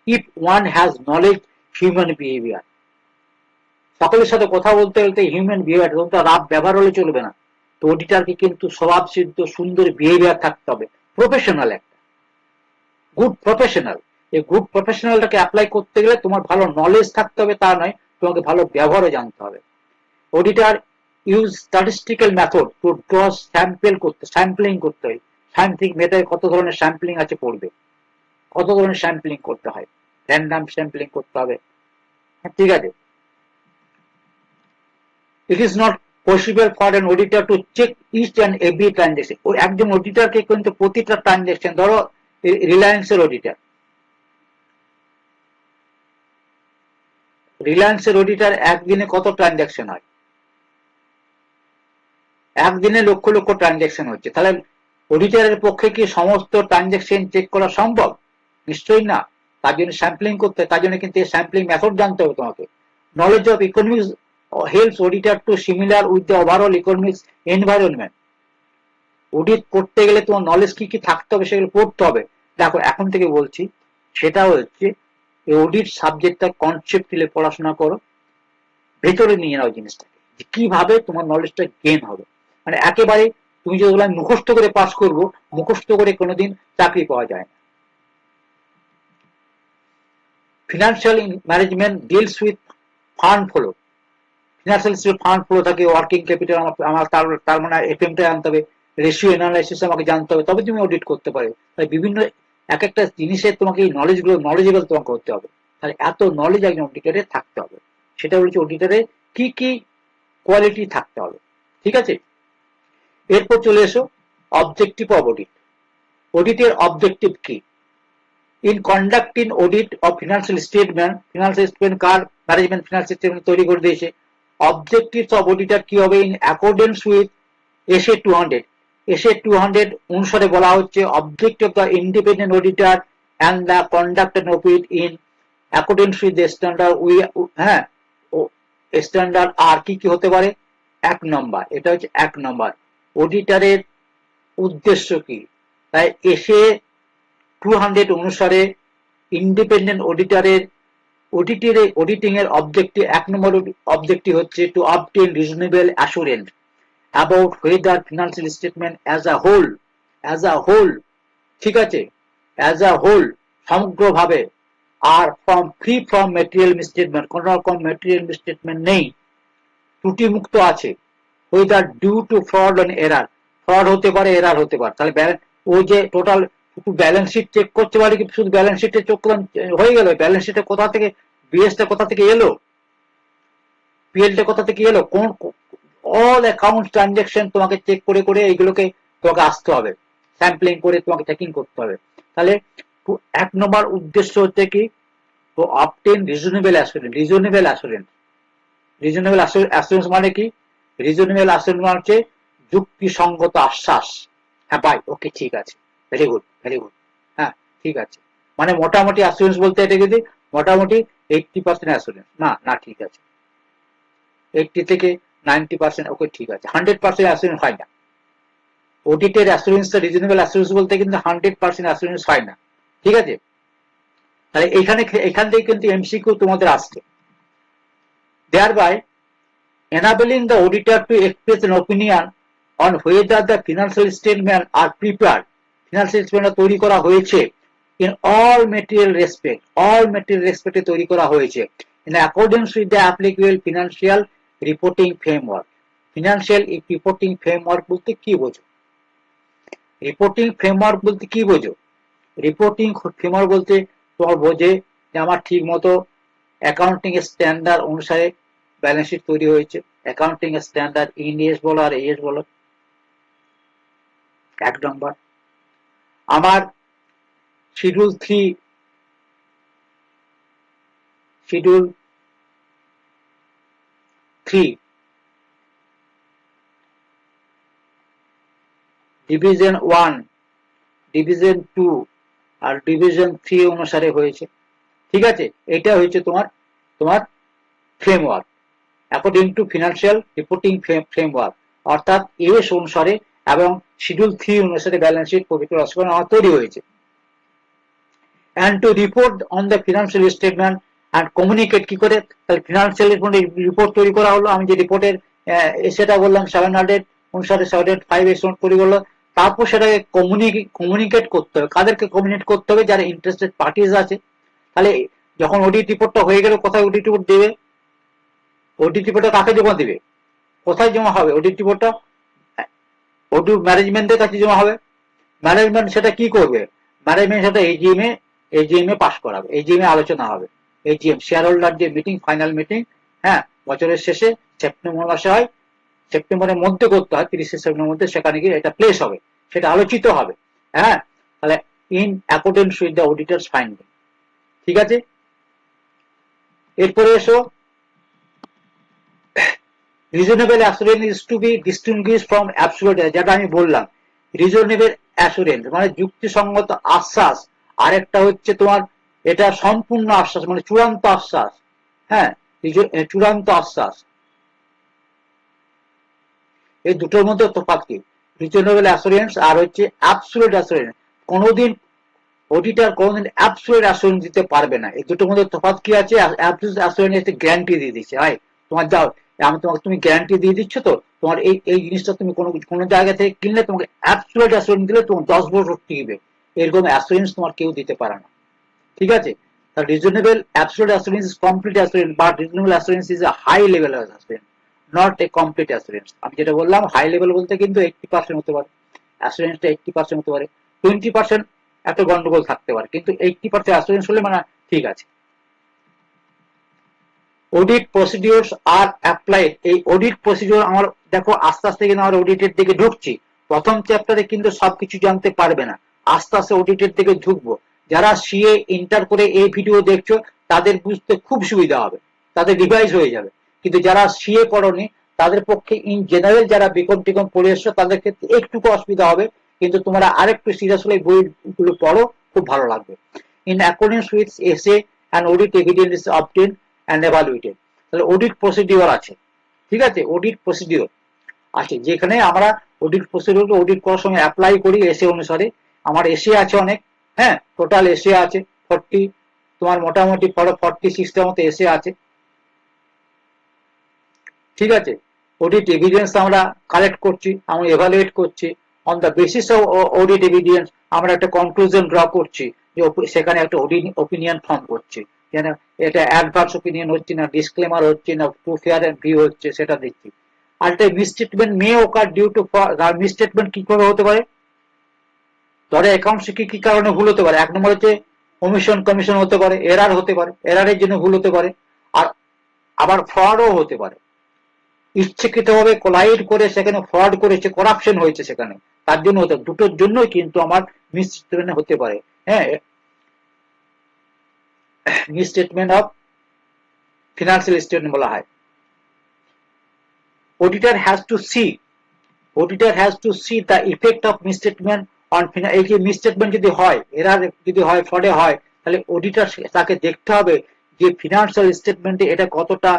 if one has knowledge human behavior. সকলের সাথে কথা বলতে বলতে হিউম্যান বিহেভিয়ার, তোমরা রাব ব্যবহার হলে চলবে না। তো অডিটরকে কিন্তু স্বভাব সিদ্ধ সুন্দর বিহেভিয়ার থাকতে হবে, প্রফেশনাল একটা গুড প্রফেশনাল। এই গুড প্রফেশনালটাকে অ্যাপ্লাই করতে গেলে তোমার ভালো নলেজ থাকতে হবে, তা নয়, তোমাকে ভালো ব্যবহারও জানতে হবে। Auditor use statistical method two draw sampling করতে হয়। সায়েন্টিফিক মেথডে কত ধরনের স্যাম্পলিং আছে পড়বে, কত ধরনের স্যাম্পলিং করতে হয়, র্যান্ডাম স্যাম্পলিং করতে হবে, ঠিক আছে? It is not possible for an auditor to check each and every transaction. ও একজন অডিটরকে কিন্তু প্রতিটা ট্রানজাকশন, ধরো রিলায়েন্সের অডিটর একদিনে কত ট্রানজাকশন হয়, একদিনে লক্ষ লক্ষ ট্রানজাকশন হচ্ছে, তাহলে অডিটরের পক্ষে কি সমস্ত ট্রানজাকশন চেক করা সম্ভব? নিশ্চয়ই না। তার জন্য স্যাম্পলিং করতে হয়, তার জন্য কিন্তু স্যাম্পলিং মেথড জানতে হবে তোমাকে। Knowledge of economics helps auditor to similar with the overall economics environment. Audit করতে গেলে তোমার নলেজ কি কি থাকতে হবে সেগুলো পড়তে হবে। দেখো এখন থেকে বলছি, সেটা হচ্ছে অডিট সাবজেক্টটা কনসেপ্টুয়ালি পড়াশোনা করো, ভেতরে নিয়ে নাও জিনিসটাকে, কিভাবে তোমার নলেজটা গেইন হবে। মানে একেবারে তুমি যেগুলো মুখস্থ করে পাস করবো, মুখস্থ করে কোনোদিন চাকরি পাওয়া যায় না। Financial management deals with fund flow. Financial fund flow থাকে, ওয়ার্কিং ক্যাপিটাল, আমার তার মানে এফএমটা জানতে হবে, রেশিও অ্যানালাইসিস আমাকে জানতে হবে, তবে তুমি অডিট করতে পারবে। তাই বিভিন্ন এক একটা জিনিসের তোমাকে এই নলেজেবল তোমাকে করতে হবে। তাহলে এত নলেজ একজন অডিটরের থাকতে হবে। সেটা হচ্ছে অডিটরের কি কি কোয়ালিটি থাকতে হবে, ঠিক আছে? এরপর চলে এসো অবজেক্টিভ অফ অডিট। অডিটের অবজেক্টিভ কি? In conducting audit of financial statement car management financial statement তৈরি করে দিয়েছে। অবজেক্টিভস অফ অডিটর কি হবে? In accordance with SA 200। SA 200 অনুসারে বলা হচ্ছে objective of the independent auditor and the conduct an audit in accordance with the standard. হ্যাঁ, standard আর কি কি হতে পারে? 1 নম্বর, এটা হচ্ছে 1 নম্বর, অডিটরের উদ্দেশ্য কি। তাই এসএ 200 অনুসারে ইন্ডিপেন্ডেন্ট অডিটরের অডিটিং এর অবজেক্টিভ, 1 নম্বর অবজেক্টিভ হচ্ছে to obtain reasonable assurance about whether financial statement as a whole, ঠিক আছে, as a whole সমগ্রভাবে, আর ফ্রি ফ্রম ম্যাটেরিয়াল মিসস্টেটমেন্ট, কোন রকম ম্যাটেরিয়াল মিসস্টেটমেন্ট নেই, ত্রুটি মুক্ত আছে। whether due to fraud and error, fraud হতে পারে, এরার হতে পারে। তাহলে ও যে টোটাল ব্যালেন্স শিট চেক করতে পারে কি শুধু ব্যালেন্স শিটে চোখ হয়ে গেল? ব্যালেন্স শিটে কোথা থেকে, বিএসটা কোথা থেকে এলো, পিএলটা কোথা থেকে এলো, কোন অল অ্যাকাউন্ট ট্রানজাকশন তোমাকে চেক করে করে এইগুলোকে তোমাকে আসতে হবে, স্যাম্পলিং করে তোমাকে চেকিং করতে হবে। তাহলে 1 নম্বর উদ্দেশ্য হচ্ছে কি? তো অবটেন রিজনেবল অ্যাসুরেন্স মানে কি? রিজনেবল অ্যাসুরেন্স মানে হচ্ছে যুক্তিসঙ্গত আশ্বাস। হ্যাঁ ভাই, ওকে, ঠিক আছে, ভেরি গুড, হ্যাঁ ঠিক আছে। মানে মোটামুটি অ্যাসুরেন্স বলতে এটা যদি মোটামুটি 80% অ্যাসুরেন্স, না ঠিক আছে, 80 থেকে 90%, ওকে ঠিক আছে। 100% অ্যাসুরেন্স হয় না। অডিটের অ্যাসুরেন্সটা রিজনেবল অ্যাসুরেন্স বলতে কিন্তু 100% অ্যাসুরেন্স হয় না, ঠিক আছে? তাহলে এখান থেকে কিন্তু এমসিকিউ তোমাদের আসছে। thereby enabling the auditor to express an opinion on whether the financial statement are prepared, financial statement তৈরি করা হয়েছে in all material respect এ তৈরি করা হয়েছে in accordance with the applicable financial reporting framework. Financial reporting framework বলতে কি বোঝো? Reporting framework বলতে কি বোঝো? রিপোর্টিং ফ্রেমওয়ার্ক বলতে তোমার বোঝে যে আমার ঠিক মতো অ্যাকাউন্টিং স্ট্যান্ডার্ড অনুসারে ব্যালেন্স শিট তৈরি হয়েছে। অ্যাকাউন্টিং স্ট্যান্ডার্ড ইন্ডিয়াস বলো আর এস বলো, এক নম্বর। আমার শিডিউল 3, শিডিউল 3 ডিভিশন 1, ডিভিশন 2 আর ডিভিশন 3 অনুসারে হয়েছে। ঠিক আছে, এটা হচ্ছে তোমার তোমার framework according to financial reporting framework, অর্থাৎ এস অনুসারে এবং শিডিউল 3 অনুসারে balance sheet profit loss account তৈরি হয়েছে। and to report on the financial statement and communicate কি করে, তাহলে ফিনান্সিয়াল রিপোর্ট তৈরি করা হলো। আমি যে রিপোর্টের সেটা বললাম 700 অনুসারে 705 এস্টিমেট তৈরি করলো। তারপর সেটাকে কমিউনিকেট করতে হবে। কাদেরকে কমিউনিকেট করতে হবে? যারা ইন্টারেস্টেড পার্টিজ আছে। তাহলে যখন অডিট রিপোর্টটা হয়ে গেল, কোথায় অডিট রিপোর্ট দেবে? অডিট রিপোর্টটা কাকে জমা দিবে? কোথায় জমা হবে অডিট রিপোর্টটা? অডিট ম্যানেজমেন্টের কাছে জমা হবে। ম্যানেজমেন্ট সেটা কি করবে? ম্যানেজমেন্ট সেটা এজিএম এ পাস করাবে, এজিএম এ আলোচনা হবে। এজিএম শেয়ার হোল্ডার যে মিটিং, ফাইনাল মিটিং, হ্যাঁ, বছরের শেষে সেপ্টেম্বর মাসে হয়, সেপ্টেম্বরের মধ্যে করতে হয়, 30 সেপ্টেম্বরের মধ্যে সেখানে গিয়ে এটা প্লেস হবে, সেটা আলোচিত হবে। হ্যাঁ, তাহলে in accordance with the auditors finding. ঠিক আছে, এরপরে এসো reasonable assurance is to be distinguished from absolute, যেটা আমি বললাম। রিজনেবল অ্যাসুরেন্স মানে যুক্তিসঙ্গত আশ্বাস, আরেকটা হচ্ছে তোমার এটা সম্পূর্ণ আশ্বাস মানে চূড়ান্ত আশ্বাস। হ্যাঁ, চূড়ান্ত আশ্বাস, এই দুটোর মধ্যে তফাৎ কি? রিজনেবল অ্যাসুরেন্স আর হচ্ছে অ্যাবসোলিউট অ্যাসুরেন্স। কোনোদিন অডিটর কোনোদিন অ্যাবসোলিউট অ্যাসুরেন্স দিতে পারবে না। এই দুটোর মধ্যে তফাৎ কি আছে? অ্যাবসোলিউট অ্যাসুরেন্স একটা গ্যারান্টি দিয়ে দিচ্ছে, ভাই তোমার যাও আমি তোমাকে, তুমি গ্যারান্টি দিয়ে দিচ্ছ তো তোমার এই জিনিসটা তুমি কোনো জায়গা থেকে কিনলে তোমাকে অ্যাবসোলিউট অ্যাসুরেন্স দিলে তোমার 10 বছর টিকবে, এরকম অ্যাসুরেন্স তোমার কেউ দিতে পারে না। ঠিক আছে, তা reasonable absolute assurance is complete assurance, but reasonable assurance is a high level of assurance, not a complete assurance. আমি যেটা বললাম হাই লেভেল বলতে কিন্তু 80% হতে পারে, অ্যাসুরেন্সটা 80% হতে পারে, 20% একটা গন্ডগোল থাকতে পারে, কিন্তু 80% অ্যাসুরেন্স হলে মানে ঠিক আছে। অডিট প্রসিডিওরস আর অ্যাপ্লাইড, এই অডিট প্রসিডিওর আমার দেখো আস্তে আস্তে কিন্তু আমরা অডিটের দিকে ঢুকছি। প্রথম চ্যাপ্টারে কিন্তু সবকিছু জানতে পারবে না, আস্তে আস্তে অডিটের দিকে ঢুকবো। যারা সিএ ইন্টার করে এই ভিডিও দেখছো তাদের বুঝতে খুব সুবিধা হবে, তাদের রিভাইজ হয়ে যাবে। কিন্তু যারা সিএ করনি তাদের পক্ষে ইন জেনারেল যারা বিকম টিকম পড়ে এসছো তাদের ক্ষেত্রে একটুকু অসুবিধা হবে, কিন্তু তোমরা আরেকটু সিরিয়াস হলে বইগুলো পড়ো, খুব ভালো লাগবে। In accordance with SA and audit evidence is obtained and এভালুয়েটেড, তাহলে অডিট প্রসিডিওর আছে। ঠিক আছে, অডিট প্রসিডিওর আছে, যেখানে আমরা অডিট প্রসিডিওর অডিট করার সময় অ্যাপ্লাই করি এসে অনুসারে। আমার এসে আছে অনেক, হ্যাঁ, টোটাল এসে আছে 40, তোমার মোটামুটি 46টার মতো এসে আছে। ঠিক আছে, অডিট এভিডেন্স আমরা কালেক্ট করছি, আমরা এভালুয়েট করছি। On the basis of audit evidence আমরা একটা কনক্লুশন ড্র করছি, যে সেখানে একটা অডিট ওপিনিয়ন ফর্ম করছি, যেন এটা অ্যাডভার্স ওপিনিয়ন হচ্ছে না, ডিসক্লেমার হচ্ছে না, টু ফেয়ার এন্ড ভিউ হচ্ছে, সেটা দেখছি। আর একটা মিসস্টেটমেন্ট মে ওকার ডিউ টু, মিসস্টেটমেন্ট কি করে হতে পারে? ধরে অ্যাকাউন্টস কি কারণে ভুল হতে পারে? এক নম্বর হচ্ছে ওমিশন কমিশন হতে পারে, এরার হতে পারে, এরারের জন্য ভুল হতে পারে, আর আবার ফ্রডও হতে পারে। ইচ্ছাকৃতভাবে কোলাইড করে সেখানে ফ্রড করেছে, করাপশন হয়েছে সেখানে, তার জন্য হতে, দুটোর জন্যই কিন্তু আমার মিসস্টেটমেন্ট হতে পারে। হ্যাঁ, মিসস্টেটমেন্ট অফ ফিনান্সিয়াল স্টেটমেন্ট বলা হয়। Auditor has to see, auditor has to see the effect of misstatement on, এই যে মিসস্টেটমেন্ট যদি হয়, এরার যদি হয়, ফ্রডে হয়, তাহলে অডিটর তাকে দেখতে হবে যে ফিনান্সিয়াল স্টেটমেন্টে এটা কতটা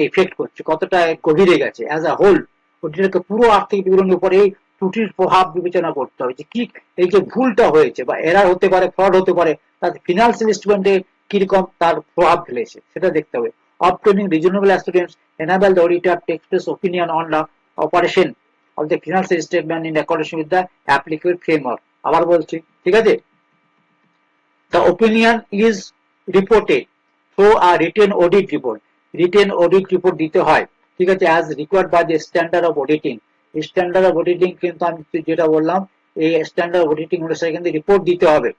এফেক্ট করছে, কতটা গভীরে গেছে। অ্যাজ আ হোল অডিটরকে পুরো আর্থিক বিবরণীর উপরে এই ত্রুটির প্রভাব বিবেচনা করতে হবে, যে কি এই যে ভুলটা হয়েছে বা এরার হতে পারে, ফ্রড হতে পারে, তার ফিনান্সিয়াল স্টেটমেন্টে কিরকম তার প্রভাব ফেলেছে সেটা দেখতে হবে। obtaining reasonable assurance enable the auditor to express opinion on the operation of the financial statement in accordance with the applicable framework। আবার বলছি, ঠিক আছে, The opinion is reported through a written audit report. Written audit report দিতে হয়, ঠিক আছে, as required by the standard of auditing. Standard of auditing কিন্তু আমি যেটা বললাম, এই স্ট্যান্ডার্ড অফ অডিটিং অনুসারে কিন্তু রিপোর্ট দিতে হবে।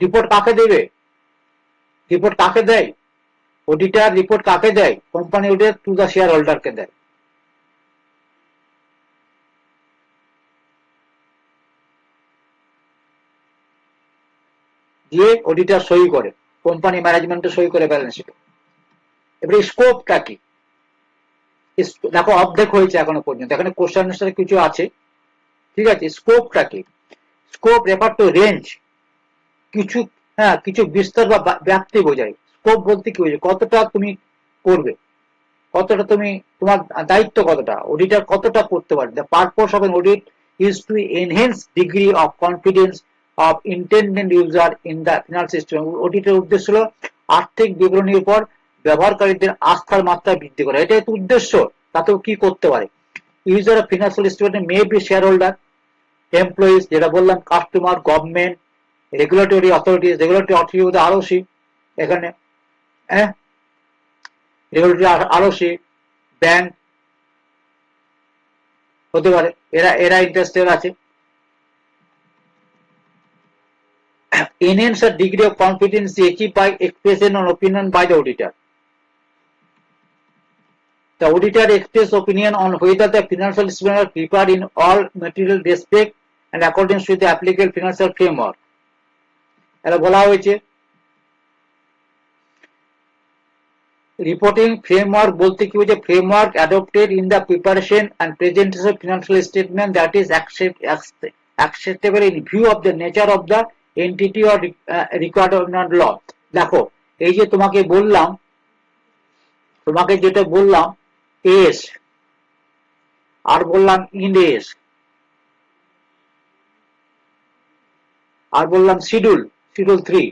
রিপোর্ট কাকে দেবে? রিপোর্ট কাকে দেয়? অডিটার রিপোর্ট কাকে দেয়? Company audit to the share হোল্ডারকে দেয়। দিয়ে অডিটার সই করে, কোম্পানি ম্যানেজমেন্টে সই করে ব্যালেন্স শিটে। এবারে স্কোপটা কি? দেখো অর্ধেক হয়েছে এখনো পর্যন্ত, এখানে কোশ্চেন আনসারে কিছু আছে, ঠিক আছে। স্কোপটা কি? স্কোপ রেফার টু রেঞ্জ, কিছু, হ্যাঁ, কিছু বিস্তার বা ব্যাপ্তি বোঝায়। স্কোপ বলতে কি বোঝায়? কতটা তুমি করবে, কতটা তুমি, তোমার দায়িত্ব কতটা, অডিটার কতটা করতে পারে। The purpose of N audit is two enhance degree of confidence of intended user in the finance system. অডিটের উদ্দেশ্য হলো আর্থিক বিবরণীর উপর ব্যবহারকারীদের আস্থার মাত্রা বৃদ্ধি করা, এটাই তো উদ্দেশ্য। তাতেও কি করতে পারে? User of financial statement may be share holder, employees, যেটা বললাম, customer, government, regulatory authorities, regulatory authority বলতে আরওসি, এখানে হ্যাঁ, রেগুলেটরি আরওসি, ব্যাংক হতে পারে, এরা এরা ইন্টারেস্টেড আছে। Enhance a degree of confidence achieved by expression or opinion by the auditor. The auditor express opinion on whether the financial statements are prepared in all material respect and accordance with the applicable financial framework. এটা বলা হয়েছে। Reporting framework বলতে কি হচ্ছে? Framework adopted in the preparation and presentation of financial statement that is acceptable in view of the nature of the entity or requirement law. দেখো, এই যে তোমাকে বললাম, তোমাকে যেটা বললাম এস, আর বললাম ইন্ড এস, আর বললাম শিডিউল 3,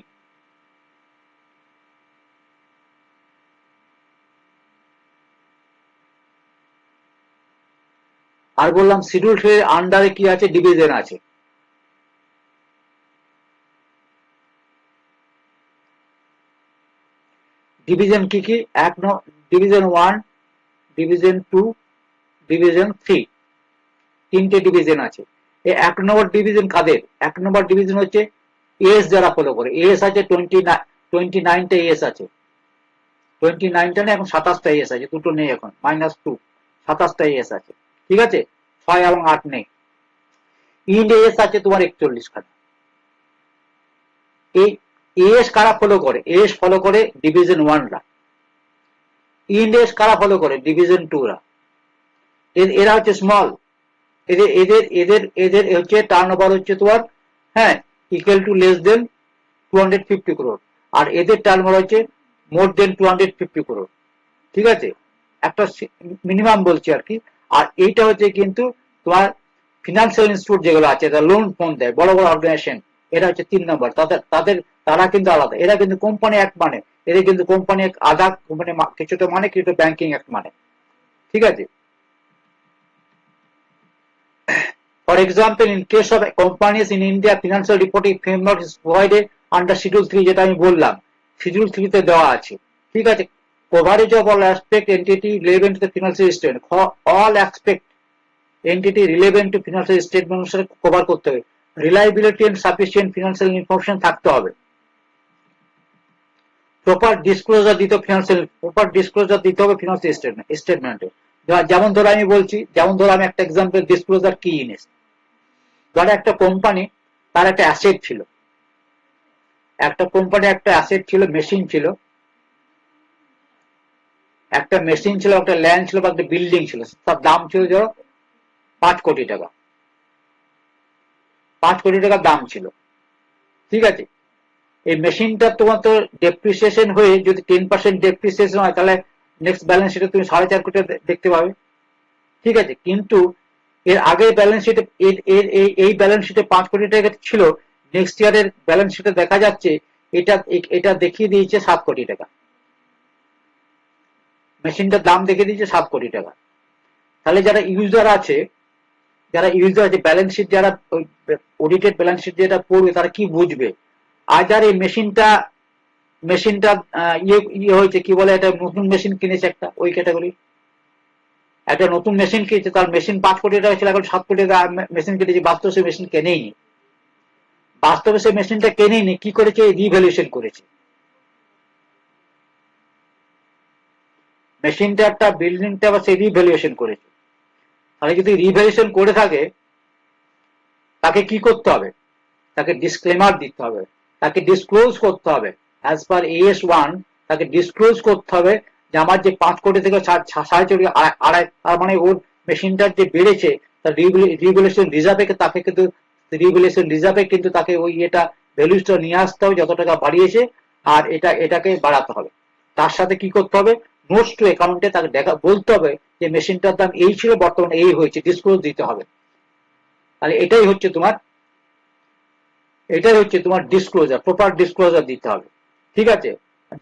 আর বললাম শিডিউল 3 এর আন্ডারে কি আছে? ডিভিশন আছে। ডিভিশন কি কি? ডিভিশন 1, ডিভিশন 2, ডিভিশন 3, তিনটে ডিভিশন আছে। এই 1 নম্বর ডিভিশন কাদের? 1 নম্বর ডিভিশন হচ্ছে এস যারা ফলো করে। এস আছে 29টা এস আছে, 29টা না, এখন 27টা এস আছে, দুটো নেই এখন, -2, 27টা এস আছে, ঠিক আছে, 6 এবং 8 নেই। ইন্ড এস আছে তোমার 41 খানা। এই এস কারা ফলো করে? এস ফলো করে ডিভিশন 1 রা। ইন্ড এস কারা ফলো করে? ডিভিশন 2 রা। এরা হচ্ছে স্মল, এদের এদের এদের এদের হচ্ছে টার্নওভার হচ্ছে তোমার, হ্যাঁ, equal to less than 250 crore, আর এদের টার্নওভার হচ্ছে মোর দেন 250 crore, ঠিক আছে, একটা মিনিমাম বলছি আর কি। আর এইটা হচ্ছে কিন্তু তোমার ফিনান্সিয়াল ইনস্টিটিউট যেগুলো আছে, এরা লোন ফোন দেয়, বড় বড় অর্গানাইজেশন, এরা হচ্ছে 3 নম্বর। তারা কিন্তু আলাদা, এরা কিন্তু কোম্পানি অ্যাক্ট মানে, এদের কিন্তু কোম্পানি আদার কোম্পানি কিছুটা মানে, কিছু ব্যাংকিং অ্যাক্ট মানে, ঠিক আছে। For example, in case of companies in India, financial reporting framework is provided under Schedule 3, যেটা আমি বললাম, Schedule 3 তে দেওয়া আছে, ঠিক আছে। Coverage of all aspect entity relevant to the financial statement, all aspect entity relevant to financial statement অনুসারে cover করতে হবে। Reliability and sufficient financial information থাকতে হবে। প্রপার ডিসক্লোজার দিতে হবে, ফিনান্সিয়াল স্টেটমেন্টে। যেমন ধরো আমি বলছি, যেমন ধরো আমি একটা এক্সাম্পল, ডিসক্লোজার কি জিনিস। ধরো একটা কোম্পানি, তার একটা অ্যাসেট ছিল, একটা কোম্পানি একটা অ্যাসেট ছিল, মেশিন ছিল, একটা মেশিন ছিল, একটা ল্যান্ড ছিল, বা একটা বিল্ডিং ছিল, তার দাম ছিল ধরো 5 কোটি টাকা, 5 কোটি টাকার দাম ছিল, ঠিক আছে। এই মেশিনটা তোমার তো ডেপ্রিসিয়েশন হয়ে যদি 10% ডেপ্রিসিয়েশন হয়, তাহলে নেক্সট ব্যালেন্স শিটে তুমি 4.5 কোটি দেখতে পাবে, ঠিক আছে। কিন্তু এর আগের ব্যালেন্স শিটে, এই ব্যালেন্স শিটে 5 কোটি টাকা ছিল, নেক্সট ইয়ারের ব্যালেন্স শিটে দেখা যাচ্ছে এটা দেখিয়ে দিয়েছে 7 কোটি টাকা, মেশিনটার দাম দেখিয়ে দিয়েছে 7 কোটি টাকা। তাহলে যারা ইউজার আছে, ব্যালেন্স শিট, যারা অডিটেড ব্যালেন্স শিট যেটা পড়বে, তারা কি বুঝবে? আইদার এই মেশিনটা ইয়ে হয়েছে, কি বলে, এটা নতুন মেশিন কিনেছে একটা, ওই ক্যাটাগরি। একটা নতুন মেশিন কিনেছে, তার মেশিন 5 কোটি টাকা ছিল, এখন 7 কোটি টাকা মেশিন কিনেছে, বাস্তবে সে মেশিন কেনেই নি। বাস্তবে সে মেশিনটা কেনেই নি, কি করেছে, রিভ্যালুয়েশন করেছে। মেশিনটা একটা বিল্ডিংটা বা সে রিভ্যালুয়েশন করেছে। তাহলে যদি রিভ্যালুয়েশন করে থাকে, তাকে কি করতে হবে, তাকে ডিসক্লেমার দিতে হবে, তাকে ডিসক্লোজ করতে হবে। অ্যাজ পার AS1 তাকে ডিসক্লোজ করতে হবে যে আমার যে 5 কোটি থেকে 4.5 আড়াই, তার মানে ওর মেশিনটার যে বেড়েছে, তার রিভ্যালুয়েশন রিজার্ভে তাকে কিন্তু তাকে ওই এটা ভ্যালুটা নিয়ে আসতে হবে, যত টাকা বাড়িয়েছে, আর এটাকে বাড়াতে হবে। তার সাথে কি করতে হবে, নোটস টু অ্যাকাউন্টে তাকে বলতে হবে যে মেশিনটার দাম এই ছিল, বর্তমানে এই হয়েছে, ডিসক্লোজ দিতে হবে। তাহলে এটাই হচ্ছে তোমার ডিসক্লোজার, প্রপার ডিসক্লোজার দিতে হবে। ঠিক আছে,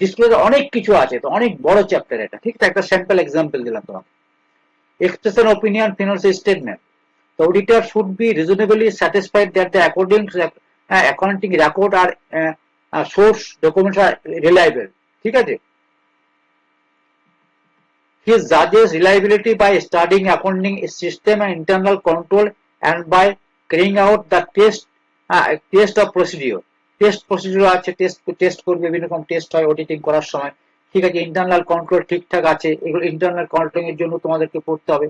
ডিসক্লোজার অনেক কিছু আছে, তো অনেক বড় চ্যাপ্টার এটা। ঠিক আছে, একটা স্যাম্পল এক্সাম্পল দিলাম তোমাকে। Expression opinion financial statement. The auditor should be reasonably satisfied that the accounting record or source documents are reliable. ঠিক আছে, he judges reliability by studying accounting system and internal control, and by carrying out the test of procedure. Test procedure আছে, test করবে, বিভিন্ন রকম test হয় auditing করার সময়। ঠিক আছে, ইন্টারনাল কন্ট্রোল ঠিকঠাক আছে, এগুলো ইন্টারনাল কন্ট্রোলিং এর জন্য তোমাদেরকে পড়তে হবে,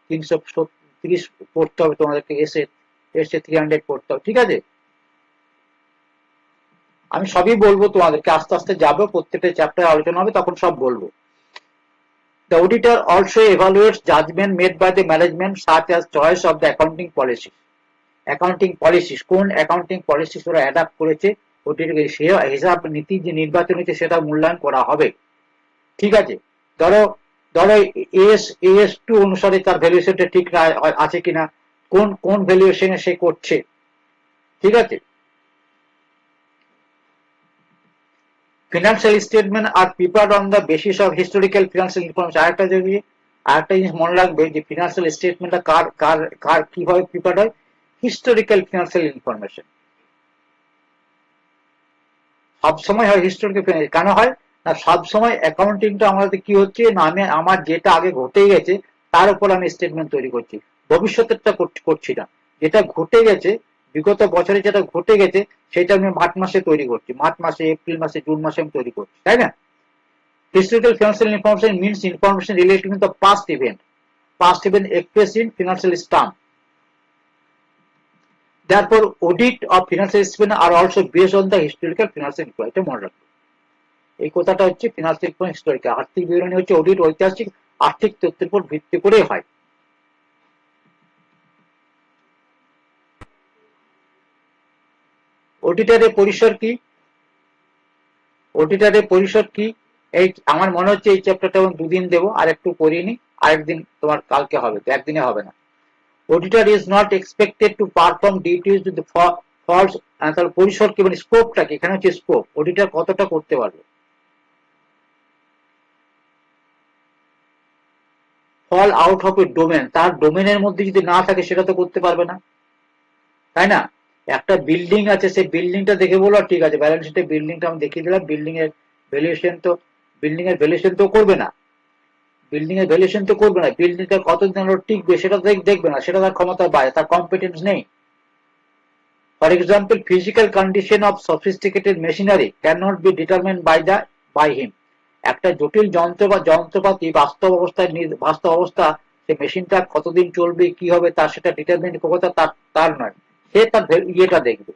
330 পড়তে হবে তোমাদেরকে, এসে 300 পড়তে হবে। ঠিক আছে, আমি সবই বলবো তোমাদেরকে, আস্তে আস্তে যাবো, প্রত্যেকটা চ্যাপ্টার আলোচনা হবে, তখন সব বলবো। The auditor also evaluates judgment made by the management, such as choice of the accounting policy. Accounting policies, কোন অ্যাকাউন্টিং পলিসিস ওরা অ্যাডাপ্ট করেছে, ওটির হিসাব নীতি যে নির্বাচন হয়েছে সেটা মূল্যায়ন করা হবে। ঠিক আছে, ধরো ধরো AS2 অনুসারে তার ভ্যালুয়েশনটা ঠিক আছে কিনা, কোন ভ্যালুয়েশনে সে করছে। ঠিক আছে, financial statement are prepared on the basis of historical financial information. আরেকটা জিনিস মনে রাখবে যে ফিনান্সিয়াল স্টেটমেন্টটা কার কিভাবে প্রিপেয়ার্ড হয়, হিস্টোরিক্যাল ফিনান্সিয়াল ইনফরমেশন সবসময় হয়। হিস্টোরিক্যাল কেন হয় না, সবসময় অ্যাকাউন্টিংটা আমাদের কি হচ্ছে না, আমি আমার যেটা আগে ঘটে গেছে তার উপর আমি স্টেটমেন্ট তৈরি করছি, ভবিষ্যতেরটা করছি না। যেটা ঘটে গেছে, বিগত বছরে যেটা ঘটে গেছে, সেটা আমি মার্চ মাসে তৈরি করছি, মার্চ মাসে, এপ্রিল মাসে, জুন মাসে আমি তৈরি করছি, তাই না? Historical financial information means information relating to the past event expressed in financial term. Therefore, audit of financial statement are also based on the historical financial info. এটা মনে রাখবে, এই কথাটা হচ্ছে ফিনান্সিয়াল ইনফো হিস্টোরিক্যাল। আর্থিক বিবরণী হচ্ছে অডিট ঐতিহাসিক আর্থিক তথ্যের উপর ভিত্তি করে হয়। অডিটারের পরিসর কি, অডিটারের পরিসর কি, এই আমার মনে হচ্ছে এই চ্যাপ্টারটা আমি 2 দিন দেবো, আর একটু করিনি, আরেকদিন তোমার কালকে হবে, তো একদিনে হবে না। Auditor is not expected to perform duties with the false, তাহলে পরিসর কি, মানে স্কোপটা কি, এখানে হচ্ছে স্কোপ, অডিটর কতটা করতে পারবে। Fall out of a domain, তার ডোমেনের মধ্যে যদি না থাকে সেটা তো করতে পারবে না, তাই না? একটা বিল্ডিং আছে, সেই বিল্ডিংটা দেখে বলো ঠিক আছে, ব্যালেন্স শিটে বিল্ডিংটা আমি দেখিয়ে দিলাম, বিল্ডিং এর ভ্যালুয়েশন তো করবে না, বিল্ডিংটা কতদিন টিকবে সেটা দেখবে না, সেটা তার ক্ষমতার বাইরে, তার কম্পিটেন্স নেই। For example, physical condition of sophisticated machinery cannot be determined by him. একটা জটিল যন্ত্রপাতি বাস্তব অবস্থা সে মেশিনটা কতদিন চলবে, কি হবে, তার সেটা ডিটারমিন ক্ষমতা তার নয়, সে তার ইয়েটা দেখবে,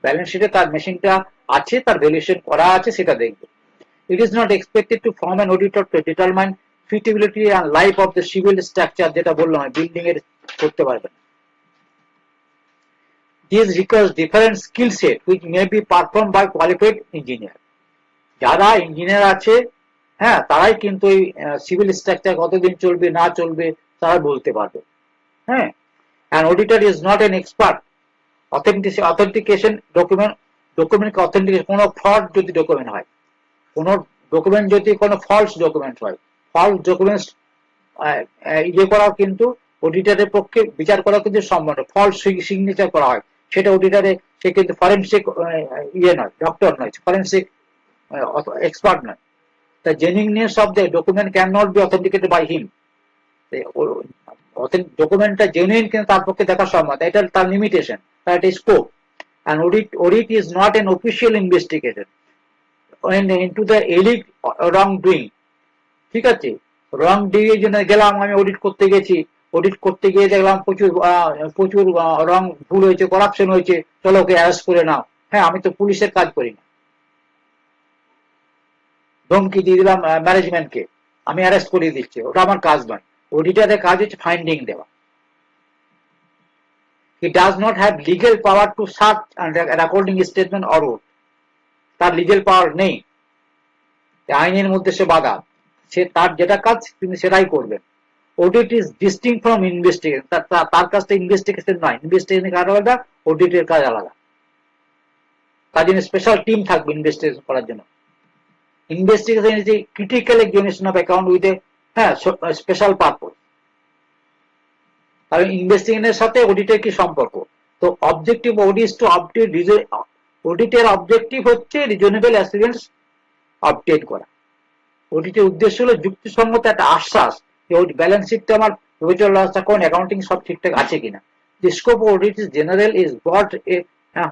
ব্যালেন্স শিটে তার মেশিনটা আছে, তার ভ্যালুয়েশন করা আছে, সেটা দেখবে। It is not expected to form an auditor to determine feasibility and life of the civil structure, যেটা বললাম বিল্ডিং এর করতে পারবে না। This requires different skill set which may be performed by qualified engineer. যারা ইঞ্জিনিয়ার আছে, হ্যাঁ, তারাই কিন্তু এই সিভিল স্ট্রাকচার কতদিন চলবে না চলবে তারা বলতে পারবে। হ্যাঁ, an auditor is not an expert. Authentication document authentication, কোনো ফ্রড যদি ডকুমেন্ট হয়, কোনো ডকুমেন্ট যদি কোনো ফলস ডকুমেন্ট হয়, ফলস ডকুমেন্টস ইয়ে করা কিন্তু অডিটরের পক্ষে বিচার করা কিন্তু সম্ভব নয়, ফলস সিগনেচার করা হয়, সেটা অডিটারে, সে কিন্তু ফরেন্সিক ইয়ে নয়, ডক্টর নয়, ফরেন্সিক এক্সপার্ট নয়। The genuineness of the document cannot be authenticated by him. ডকুমেন্টটা জেনুইন কিন্তু তার পক্ষে দেখা সম্ভব, এটা তার লিমিটেশন, তার একটা scope. And audit is not an official investigation into the alleged wrongdoing। ঠিক আছে, রং ডুইং এর জন্য গেলাম, আমি অডিট করতে গেছি, অডিট করতে গিয়ে দেখলাম প্রচুর প্রচুর রং ভুল হয়েছে, করাপশন হয়েছে, চলো ওকে অ্যারেস্ট করে নাও। হ্যাঁ, আমি তো পুলিশের কাজ করি না, ধমকি দিয়ে দিলাম ম্যানেজমেন্টকে, আমি অ্যারেস্ট করিয়ে দিচ্ছি, ওটা আমার কাজ নয়। অডিটারের কাজ হচ্ছে ফাইন্ডিং দেওয়া। He does not have legal power to search and recording statement or oath। তার লিগেল পাওয়ার নেই, আইনের মধ্যে সে বাধা, সে তার যেটা কাজ তিনি সেটাই করবেন। Audit is distinct from investigation, তার কাজটা ইনভেস্টিগেশন নয়, ইনভেস্টিগেশন কাজ আলাদা, অডিটের কাজ আলাদা। তার জন্য স্পেশাল টিম থাকবে ইনভেস্টিগেশন করার জন্য। Investigation is a critical examination of account with a special purpose. কারণ ইনভেস্টিগেশনের সাথে অডিটের কি সম্পর্ক? তো অবজেক্টিভ অডিট টু আপডেট, অডিটের অবজেক্টিভ হচ্ছে রিজনেবল অ্যাসুরেন্স আপডেট করা। অডিটের উদ্দেশ্য হলো যুক্তিসঙ্গত একটা আশ্বাস যে ওই ব্যালেন্স শিটটা আমার প্রফিট লস অ্যাকাউন্ট, অ্যাকাউন্টিং সব ঠিকঠাক আছে কিনা। The scope of audit is general is broad,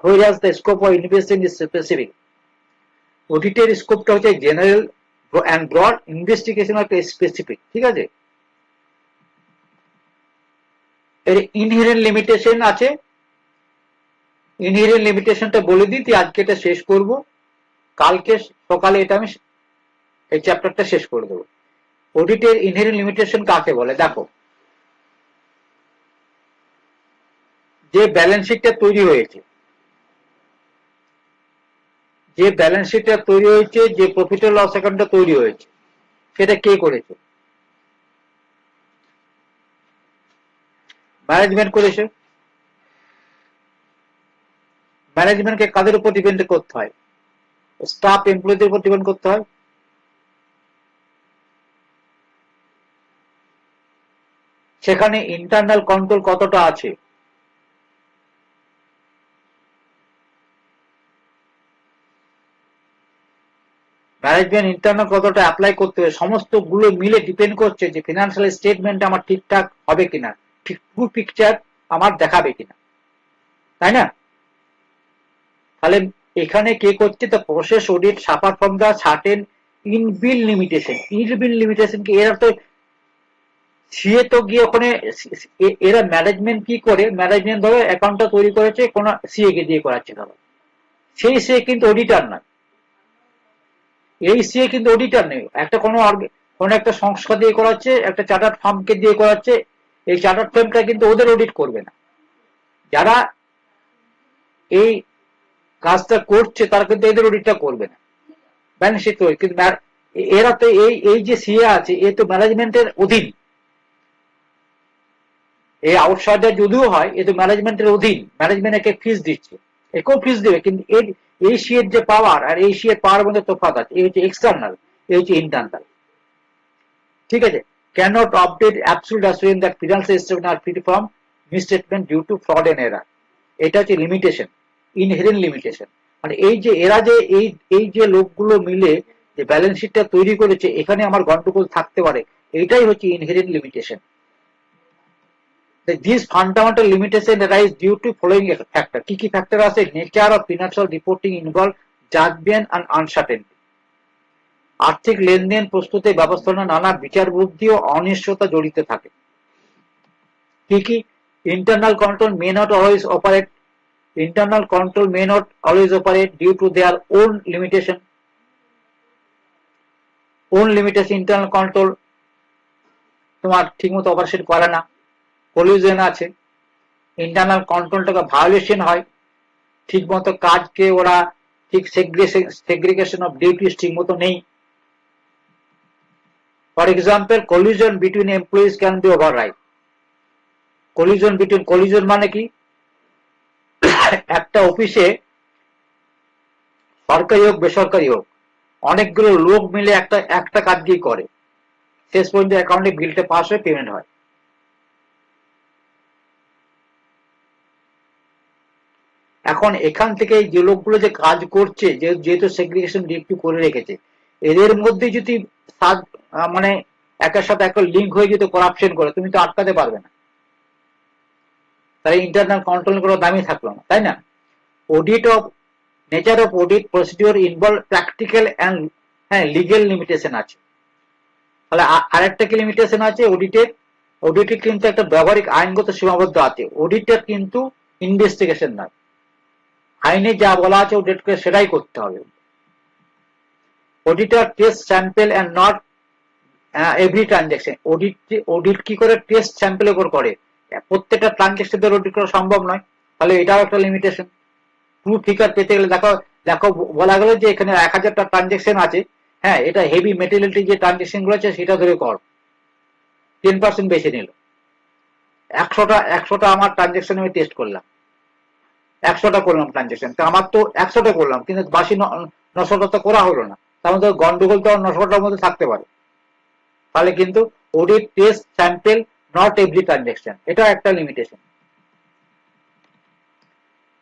whereas the scope of investigation is specific। অডিটের স্কোপটা হচ্ছে জেনারেল অ্যান্ড ব্রড, ইনভেস্টিগেশন একটা স্পেসিফিক। ঠিক আছে, এর ইনহেরেন্ট লিমিটেশন আছে। ইনহেরেন্ট লিমিটেশনটা বলে দিই, আজকে এটা শেষ করব, কালকে সকালে এটা আমি এই চ্যাপ্টারটা শেষ করে দেবো। অডিটের ইনহেরেন্ট লিমিটেশন কাকে বলে? দেখো, যে ব্যালেন্স শিটটা তৈরি হয়েছে, যে ব্যালেন্স শিটটা তৈরি হয়েছে, যে প্রফিট এন্ড লস অ্যাকাউন্টটা তৈরি হয়েছে, সেটা কে করেছে? ম্যানেজমেন্ট করেছে। ম্যানেজমেন্টকে কাদের উপর ডিপেন্ড করতে হয়? স্টাফ এমপ্লয়ীদের উপর ডিপেন্ড করতে হয়। সেখানে ইন্টারনাল কন্ট্রোল কতটা আছে? ম্যানেজমেন্ট ইন্টারনাল কতটা অ্যাপ্লাই করতে হবে? সমস্ত গুলো মিলে ডিপেন্ড করছে যে ফিনান্সিয়াল স্টেটমেন্ট আমার ঠিকঠাক হবে কিনা, ঠিক ট্রু পিকচার আমার দেখাবে কিনা, তাই না? তাহলে এখানে কে করছে? তো process audit suffer from the certain inbuilt limitation. Inbuilt limitation কি? এরা তো সিএ তো গিয়ে ওখানে, এরা ম্যানেজমেন্ট কি করে? ম্যানেজমেন্ট ধরো অ্যাকাউন্টটা তৈরি করেছে, কোন সিএ কে দিয়ে করাচ্ছে, ধরো সেই সিএ কিন্তু অডিটার নয়, এই সিএ কিন্তু অডিটার নেই, একটা কোনো একটা সংস্থা দিয়ে করাচ্ছে, একটা চার্টার্ড ফার্মকে দিয়ে করাচ্ছে, এই চার্টার্ড ফার্মটা কিন্তু ওদের অডিট করবে না। যারা এই কাজটা করছে তারা কিন্তু এদের অডিটটা করবে না, ব্যালেন্স শিট তৈরি। কিন্তু এরা তো এই যে সিএ আছে, এ তো ম্যানেজমেন্টের অধীন। এই আউটসাইডার যদিও হয়, এ তো ম্যানেজমেন্টের অধীন, ম্যানেজমেন্ট একে ফিস দিচ্ছে, একেও ফিস দেবে। কিন্তু এই সিএর যে পাওয়ার আর এই সিএর পাওয়ার মধ্যে তফাৎ আছে। এই হচ্ছে এক্সটার্নাল, এই হচ্ছে ইন্টারনাল। ঠিক আছে, cannot update absolute assurance that financial statements are free from misstatement due to fraud and error। এটা হচ্ছে লিমিটেশন, ইনহেরেন্ট লিমিটেশন। মানে এই যে এরা যে এই যে লোকগুলো মিলে যে ব্যালেন্স শিটটা তৈরি করেছে, এখানে আমার গন্ডগোল থাকতে পারে, এটাই হচ্ছে inherent limitation. These fundamental limitations arise due to following factor। কি কি ফ্যাক্টর আছে? Nature of financial reporting involve judgment and uncertainty. আর্থিক লেনদেন প্রস্তুতি ব্যবস্থাপনা নানা বিচার বুদ্ধি ও অনিশ্চয়তা জড়িত থাকে। কি কি? Internal control may not always operate, internal control may not always operate due to their own limitation. Own limitation, internal control তোমার ঠিকমতো অপারেশন করে না, কলিউশন আছে, ইন্টারনাল কন্ট্রোলটাকে ভায়োলেশন হয়, ঠিক মতো কাজকে ওরা ঠিক সেগ্রিগেশন অফ ডিউটিস ঠিক মতো নেই। For example, collision between employees can be override। collision মানে কি? একটা অফিসে, সরকারি হোক বেসরকারি হোক, অনেকগুলো লোক মিলে একটা কাজ দিয়ে করে, শেষ পর্যন্ত অ্যাকাউন্টে বিলটা পাস হয়ে পেমেন্ট হয়। এখন এখান থেকে যে লোকগুলো যে কাজ করছে, যেহেতু সেগ্রিগেশন ডিউটি করে রেখেছে, এদের মধ্যে যদি মানে একের সাথে একটা লিঙ্ক হয়ে যদি করাপশন করে, তুমি তো আটকাতে পারবে না। তাই ইন্টারনাল কন্ট্রোল করার দামই থাকলো না, তাই না? Audit of nature of audit procedure involve practical and legal limitation আছে। তাহলে আরেকটা কি লিমিটেশন আছে অডিটের? অডিটের কিন্তু একটা ব্যবহারিক আইনগত সীমাবদ্ধ আছে। অডিটের কিন্তু ইনভেস্টিগেশন নয়, আইনে যা বলা আছে অডিটকে সেটাই করতে হবে। Auditor test sample and not every transaction. Audit কি করে? টেস্ট স্যাম্পলের উপর করে, প্রত্যেকটা ট্রানজাকশন অডিট করা সম্ভব নয়। তাহলে এটাও একটা লিমিটেশন। ট্রু ফিগার পেতে গেলে দেখো দেখো বলা গেল যে এখানে 1000টা ট্রানজাকশন আছে, হ্যাঁ, এটা হেভি মেটেরিয়ালিটি যে ট্রানজাকশন গুলো আছে সেটা ধরে কর, 10% বেশি নিল। 100টা আমার ট্রানজাকশন আমি টেস্ট করলাম, 100টা করলাম ট্রানজাকশন, তো আমার তো 100টা করলাম, কিন্তু বাকি 900টা তো করা হলো না। তার মধ্যে গন্ডগোল তো 900টার মধ্যে থাকতে পারে। তাহলে কিন্তু audit test sample not every transaction, এটা একটা limitation.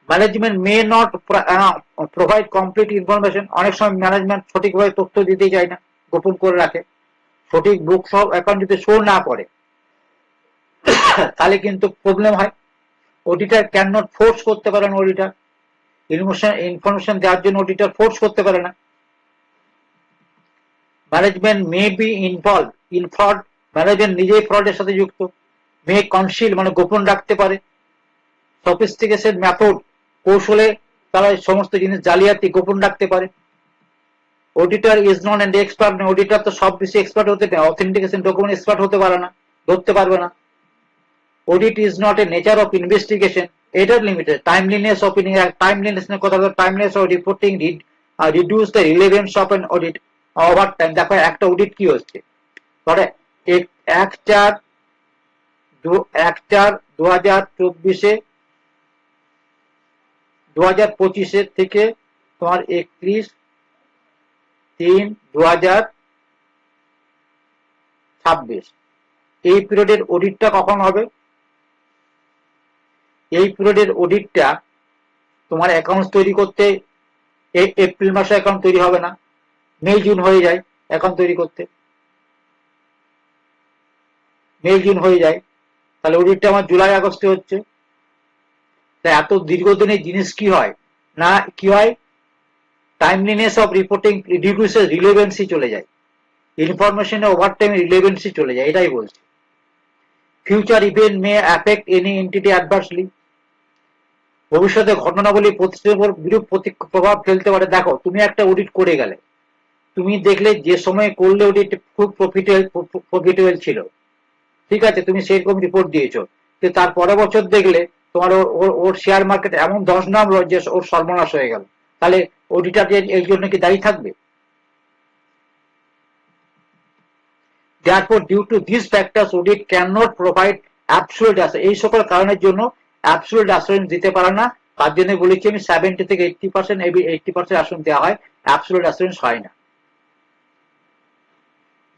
Management may not provide complete information. অনেক সময় ম্যানেজমেন্ট সঠিকভাবে তথ্য দিতে চায় না, গোপন করে রাখে। সঠিক বুকস অফ অ্যাকাউন্ট যদি শো না করে তাহলে কিন্তু প্রবলেম হয়। অডিটর ক্যান নট ফোর্স করতে পারে না, অডিটর ইনফরমেশন দেওয়ার জন্য অডিটর ফোর্স করতে পারে না। Management may be involve in fraud. Management নিজেই ফ্রডের সাথে যুক্ত। মে কনসিল মানে গোপন রাখতে পারে। সফিস্টিকেশন মেথড, কৌশলে তারা সমস্ত জিনিস জালিয়াতি গোপন রাখতে পারে। Auditor is not and expert. Auditor তো সব কিছু এক্সপার্ট হতে পারে, অথেন্টিকেশন ডকুমেন্ট এক্সপার্ট হতে পারে না, ধরতে পারবে না। Audit is not a nature of investigation. এটার লিমিটেড। টাইমলিনেস অফ টাইমলিনেস কথা বলে, timeliness of reporting reduce the relevance of N audit over time. দেখো একটা অডিট কি হচ্ছে, ধরে 1/4/2024 2025 থেকে তোমার 31/3/2026 এই পিরিয়ডের অডিটটা কখন হবে? এই পিরিয়ডের অডিটটা তোমার অ্যাকাউন্ট তৈরি করতে এপ্রিল মাসে অ্যাকাউন্ট তৈরি হবে না, মে জুন হয়ে যায় অ্যাকাউন্ট তৈরি করতে, মে জুন হয়ে যায়। তাহলে অডিটটা আমার জুলাই আগস্টে হচ্ছে। তাই এত দীর্ঘদিনের জিনিস কি হয় না, কি হয়, timeliness of reporting reduces, relevancy চলে যায়, ইনফরমেশনে ওভার টাইম রিলেভেন্সি চলে যায়, এটাই বলছি। ফিউচার ইভেন্ট মে অ্যাফেক্ট এনি এন্টিটি অ্যাডভার্সলি। ভবিষ্যতে ঘটনাবলী প্রতিষ্ঠানের উপর বিরূপ প্রভাব ফেলতে পারে। দেখো তুমি একটা অডিট করে গেলে, তুমি দেখলে যে সময় করলে অডিট খুব প্রফিটেবল ছিল, ঠিক আছে, তুমি সেরকম রিপোর্ট দিয়েছো, কিন্তু তার পরের বছর দেখলে তোমার ওর শেয়ার মার্কেট এমন ধস নামলো যে ওর সর্বনাশ হয়ে গেল। তাহলে অডিটার এই জন্য কি দায়ী থাকবে? Therefore, due to these factors, audit cannot provide absolute assurance. এই সকল কারণের জন্য absolute assurance দিতে পারে না। তার জন্য বলেছি আমি 70 থেকে 80%, 80% assurance দেওয়া হয়, absolute assurance হয় না।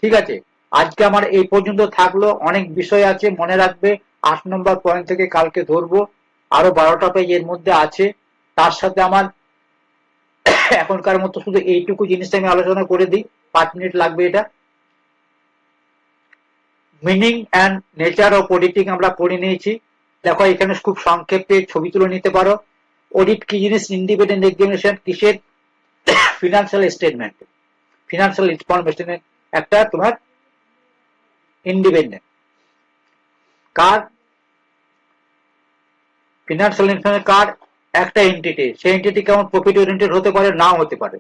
ঠিক আছে, আজকে আমার এই পর্যন্ত থাকলো। অনেক বিষয় আছে, মনে রাখবে। 8 নম্বর পয়েন্ট থেকে কালকে ধরবো, আরো 12টা পেজ এর মধ্যে আছে। তার সাথে আমার এখনকার মতো শুধু এইটুকু জিনিসটা আমি আলোচনা করে দিই, 5 মিনিট লাগবে এটা। Meaning and nature of auditing আমরা পড়ে নিয়েছি। দেখো এখানে খুব সংক্ষেপে ছবি তুলে নিতে পারো। অডিট কি জিনিস? Independent examination. কিসের? ফিনান্সিয়াল স্টেটমেন্ট, ফিনান্সিয়াল ইনফরমেশনের একটা তোমার ইন্ডিপেন্ডেন্ট। কার? ফিনান্সিয়াল ইনফরমেশন কার? একটা এন্টিটি। সেই এন্টিটি কেমন? প্রফিট ওরিয়েন্টেড হতে পারে, নাও হতে পারে,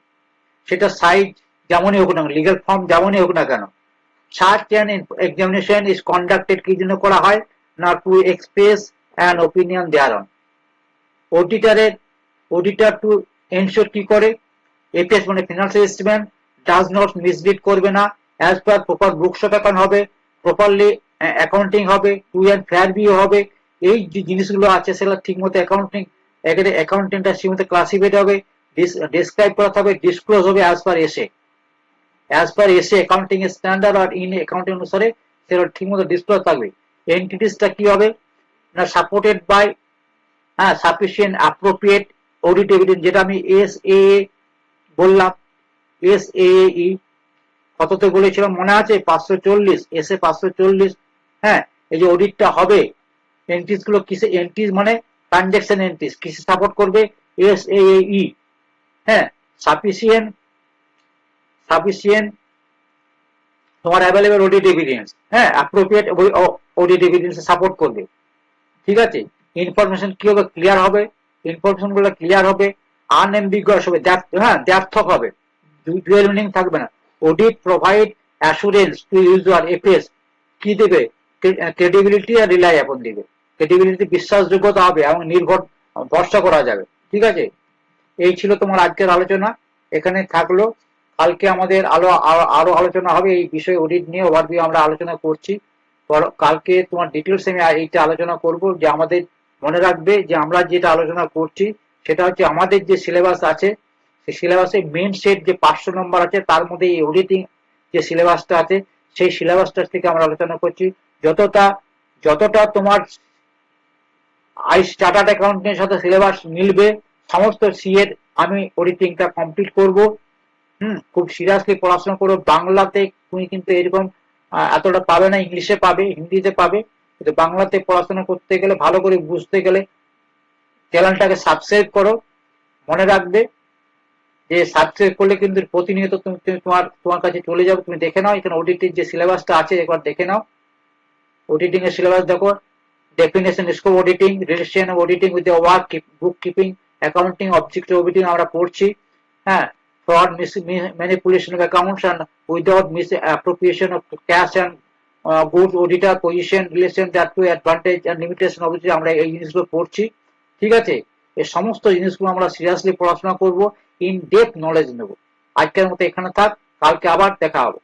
সেটা সাইজ যেমনই হোক না, লিগ্যাল ফর্ম যেমনই হোক না কেন। Such an examination is conducted কি জন্য করা হয় না? to express an opinion thereon. Auditor to ensure কি করে? এপিএস মানে financial statement does not mislead করবে না, as per proper books of account হবে, প্রপারলি অ্যাকাউন্টিং হবে, ট্রু অ্যান্ড ফেয়ার ভিউ হবে। এই যে জিনিসগুলো আছে সেগুলো ঠিকমতো অ্যাকাউন্টিংটা ঠিকমতো ক্লাসিফাইড হবে, ডিসক্রাইব করা হবে, ডিসক্লোজ হবে অ্যাজ পার এসে অ্যাকাউন্টিং এর স্ট্যান্ডার্ড আর ইন অ্যাকাউন্টিং অনুসারে সেটা ঠিকমতো ডিসক্লোজ থাকবে। এন্টিটিসটা কি হবে না? Supported by sufficient appropriate audit evidence, যেটা আমি এস বললাম, এস কততে বলেছিলাম মনে আছে? 540, এসে 540। হ্যাঁ, এই যে অডিটটা হবে, এন্ট্রিজ গুলো কিসে, এন্ট্রিজ মানে ট্রানজাকশন এন্ট্রিজ কিসে সাপোর্ট করবে? এস হ্যাঁ, সাফিসিয়েন্ট সাফিসিয়েন্ট তোমার অ্যাভেলেবল অডিট এভিডেন্স, হ্যাঁ, অ্যাপ্রোপ্রিয়েট অডিট এভিডেন্স সাপোর্ট করবে। ঠিক আছে, ইনফরমেশন কি হবে? ক্লিয়ার হবে, ইনফরমেশন গুলো ক্লিয়ার হবে, আনএম্বিগুয়াস হবে, হ্যাঁ, দ্ব্যর্থক হবে, ডুয়াল মিনিং থাকবে না। Audit provide assurance to user, FS কি দেবে? ক্রেডিবিলিটি আর রিলাই আপন দেবে। ক্রেডিবিলিটি বিশ্বাসযোগ্যতা হবে এবং নির্ভর ভরসা করা যাবে। ঠিক আছে, এই ছিল তোমার আজকের আলোচনা, এখানে থাকলো। কালকে আমাদের আরো আলোচনা হবে এই বিষয়ে, অডিট নিয়ে ওভারভিউ আমরা আলোচনা করছি। কালকে তোমার ডিটেলস আমি এইটা আলোচনা করব, যে আমাদের মনে রাখবে যে আমরা যেটা আলোচনা করছি সেটা হচ্ছে আমাদের যে সিলেবাস আছে, সেই সিলেবাসে মেন সেট যে 500 নম্বর আছে, তার মধ্যে এই অডিটিং যে সিলেবাসটা আছে সেই সিলেবাসটা থেকে আমরা আলোচনা করছি। যতটা যতটা তোমার চার্টার্ড অ্যাকাউন্টেন্টের সাথে সিলেবাস মিলবে, সমস্ত সিএর আমি অডিটিংটা কমপ্লিট করব। খুব সিরিয়াসলি পড়াশোনা করো। বাংলাতে তুমি কিন্তু এরকম এতটা পাবে না, ইংলিশে পাবে, হিন্দিতে পাবে, কিন্তু বাংলাতে পড়াশোনা করতে গেলে, ভালো করে বুঝতে গেলে চ্যানেলটাকে সাবস্ক্রাইব করো। মনে রাখবে যে সাবস্ক্রাইব করলে কিন্তু প্রতিনিয়ত তুমি তোমার কাছে চলে যাবে। তুমি দেখে নাও এখানে অডিটিং যে সিলেবাসটা আছে, একবার দেখে নাও। অডিটিং এর সিলেবাস দেখো, definition, scope auditing, relation of auditing with the work, book keeping, accounting, objective auditing আমরা পড়ছি। হ্যাঁ, fraud, manipulation of accounts and without misappropriation of cash and goods, auditor position, relation that to advantage and limitation of which আমরা এই জিনিসগুলো পড়ছি। ঠিক আছে, এই সমস্ত জিনিসগুলো আমরা সিরিয়াসলি পড়াশোনা করব, ইন ডেপথ নলেজ নেব। আজকের মতো এখানে থাক, কালকে আবার দেখা হবে।